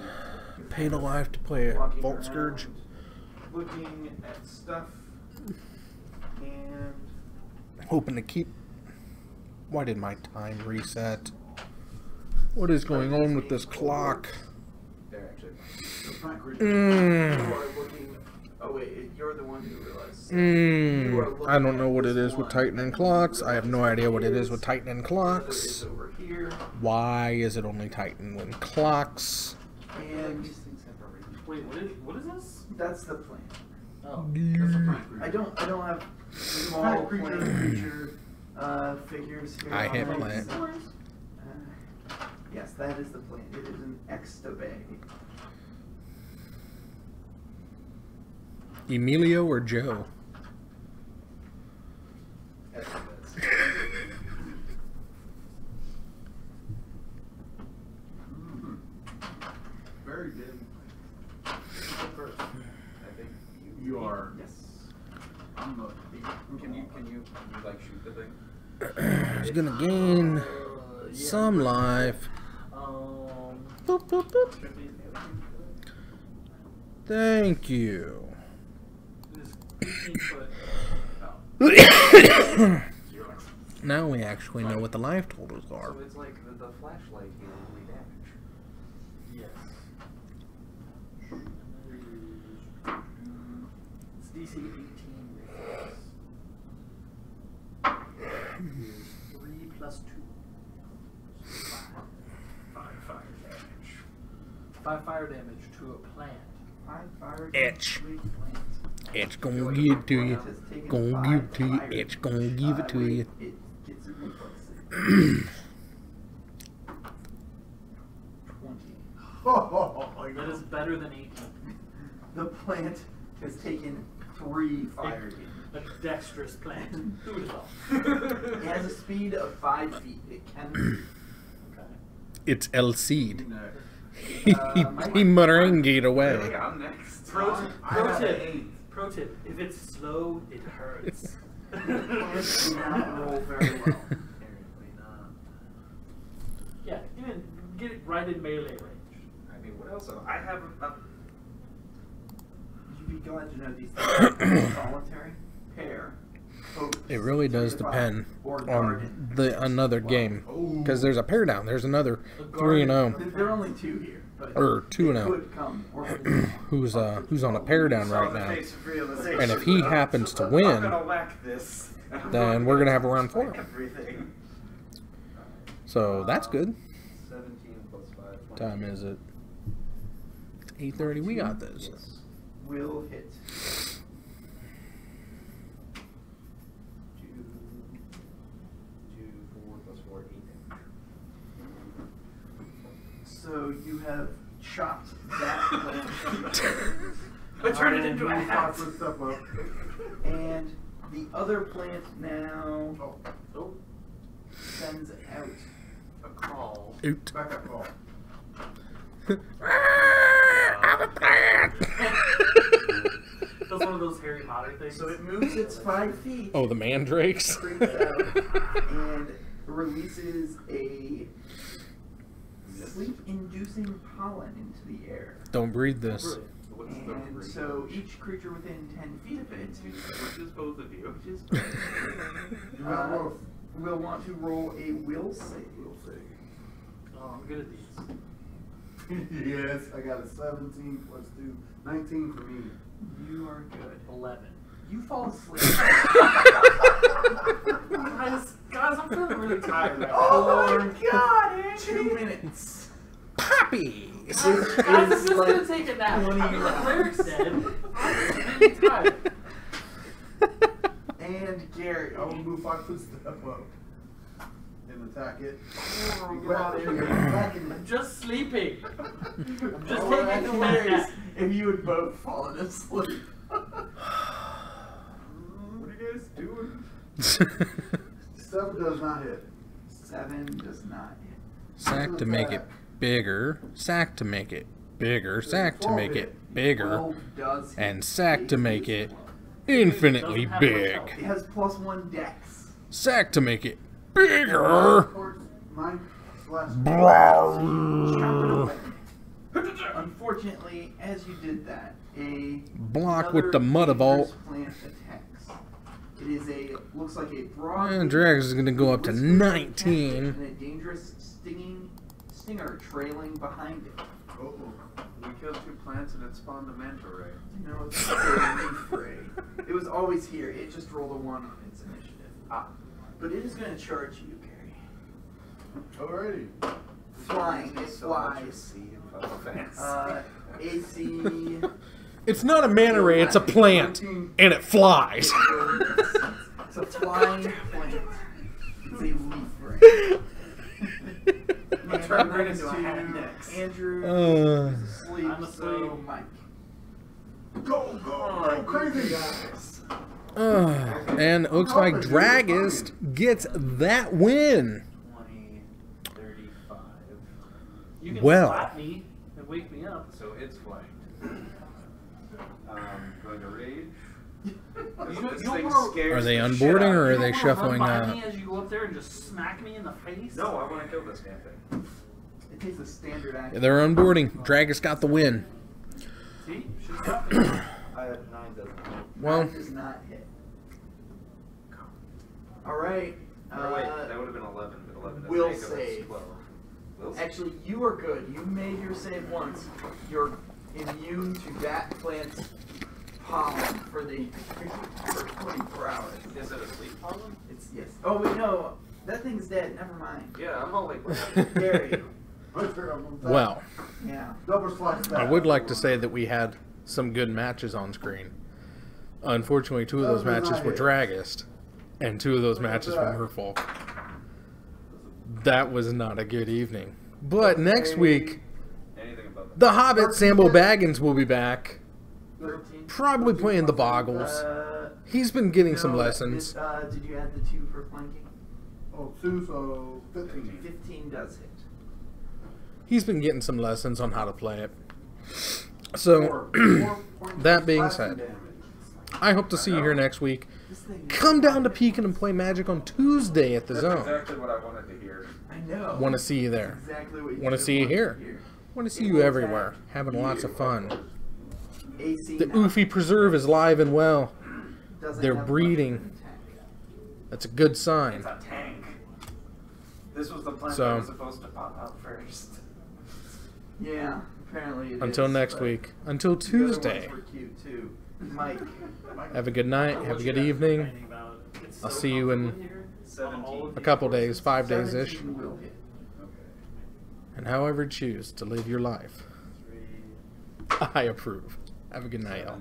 Paid a life to play a walking Vault around, Scourge. looking at stuff, and Hoping to keep. Why did my time reset? What is going on with this clock? They're actually. you are looking. Oh wait, you're the one who realized. I don't know what it is with tightening clocks. I have no idea what it is with tightening It's clocks. over here, Why is it only tighten when clocks? and Wait, what is this? that's the plan. Oh. I don't have small plant creature figures here. I on hit my plant. board. Yes, that is the plan. It is an extavay. Emilio or Joe? Very good. First, I think You are. Yes. I'm the. Can you like shoot the thing? He's gonna gain some life. Boop, boop, boop. Thank you. Now we actually know what the life totals are. So it's like the flashlight you only damage. Yes. It's DC 18 reflex. Is 3 plus 2. 5 fire damage. 5 fire damage to a plant. 5 fire Itch. damage to a plant. It's gonna give it to you. Gonna give it to you. It's gonna give it to you. It gets a reflex save. 20. That is better than 18. The plant has taken 3 fire damage. A dexterous plant. Who would have thought? It has a speed of 5 feet. It can move. Okay. It's El Cid. Mike, He merengue away. Really? I'm next. Pro have tip. an 8. Pro tip. If it's slow, it hurts. plants do not roll very well. Apparently not. Yeah, get it right in melee range. I mean, what else? I have You'd be glad to know these things. Solitary, pair, focus, It really does depend or on garden. the another game, because there's a pair down. There's another 3-0 There are only 2 here, but or they 2-0 could come, or who's on a pair down right now. now. And if he happens to win, I'm gonna whack this. then we're gonna have a round 4. Everything. So that's good. 17 plus 5. What time is it? 8:30. We got this. Yes. Will hit. 2, 4 plus 4, 8. So you have chopped that plant. I turned it into a hat. Step up. And the other plant now Oh, sends out a call. Oot. Back up, Paul. I'm a plant. That's one of those Harry Potter things. So it moves its 5 feet, Oh, the mandrakes. creeps out, and releases a sleep-inducing pollen into the air. Don't breathe this. Brilliant. What's the And rate? so each creature within 10 feet of it, Which is both of you. which is Roll. will want to roll a will save. Oh, I'm good at these. Yes, I got a 17 plus 2. 19 for me. You are good. 11. You fall asleep. Guys, I'm feeling really tired right now. Oh my god! 2 minutes. Puppies. Guys, this is like gonna take a nap. 20 I mean, like rounds. Lyric said, I'm really tired. And Gary. I will move 5 foot step up and attack it. Oh, Grab God, it, you're back in I'm just sleeping. I'm just Oh, taking that's a hilarious nap. if you had both fallen asleep. What are you guys doing? 7 does not hit. 7 does not hit. Sack to make it bigger. Sack to make it bigger. Sack to make it bigger. 12 does hit. And sack to make it infinitely big. It has +1 dex. Sack to make it Of bigger. course, 9 slash. Chop it away. Unfortunately, as you did that, Block with the mud vault. plant attacks. It is looks like a broad. And Drax is gonna go up to 19. And a dangerous stinger trailing behind it. Oh, We killed 2 plants and it spawned a manta ray. No, it's a leaf ray. It was always here. It just rolled a 1 on its initiative. But it is going to charge you, Gary. alrighty. Flying, it So much of flies. C in Final Fantasy. AC. It's not a manta ray, it's a plant. And it flies. It's a flying plant. It's a leaf ray. I'm turning right into a hat next. Andrew is asleep, I'm so asleep. Mike. Go, go, go crazy, guys. And it looks like Dragist gets that win. 20, 35. You can Well. slap me and wake me up. So it's flanked. Going to rage. This You thing wanna- scares Are they the shit unboarding out or of are me. they You wanna shuffling run by up? me as you go up there and just smack me in the face? No, I want to kill this damn thing. It takes a standard action. They're unboarding. Dragist got the win. See? Should've stopped me. I had 9 doesn't. Well, That does not hit. Alright. Oh wait, that would have been 11, but 11 doesn't Will make it, it's save. 12. Will save. Actually, you are good. You made your save once. You're immune to that plant's pollen for the for 24 hours. Is it a sleep pollen? It's yes. Oh wait, no, that thing's dead. Never mind. Yeah, I'm all like, Gary. well, Yeah. Double slice that. I would like to say that we had some good matches on screen. Unfortunately, 2 of those matches were Draggist, and 2 of those matches were Merfolk. That was not a good evening. But next week, the Hobbit Sambo Baggins will be back. Probably playing the Boggles. He's been getting some lessons. Did you add the 2 for flanking? Oh, 2, so 15. 15 does hit. He's been getting some lessons on how to play it. So, that being said, I hope to see you here next week. Come down to Pekin and play Magic on Tuesday at the That's Zone. exactly what I wanted to hear. I know. Want to see you there. Exactly what Want to see you here. Want to see you everywhere. Having lots of fun. The Ouphe Preserve is live and well. They're breeding. That's a good sign. It's a tank. This was the plant So, that was supposed to pop out first. Yeah, apparently it until is, next but week. Until the other ones Tuesday. were cute too. Mike. Have a good night. Have a good evening. I'll see you in 17. a couple days, 5 days-ish. 17 will hit. And however you choose to live your life, I approve. Have a good night, y'all.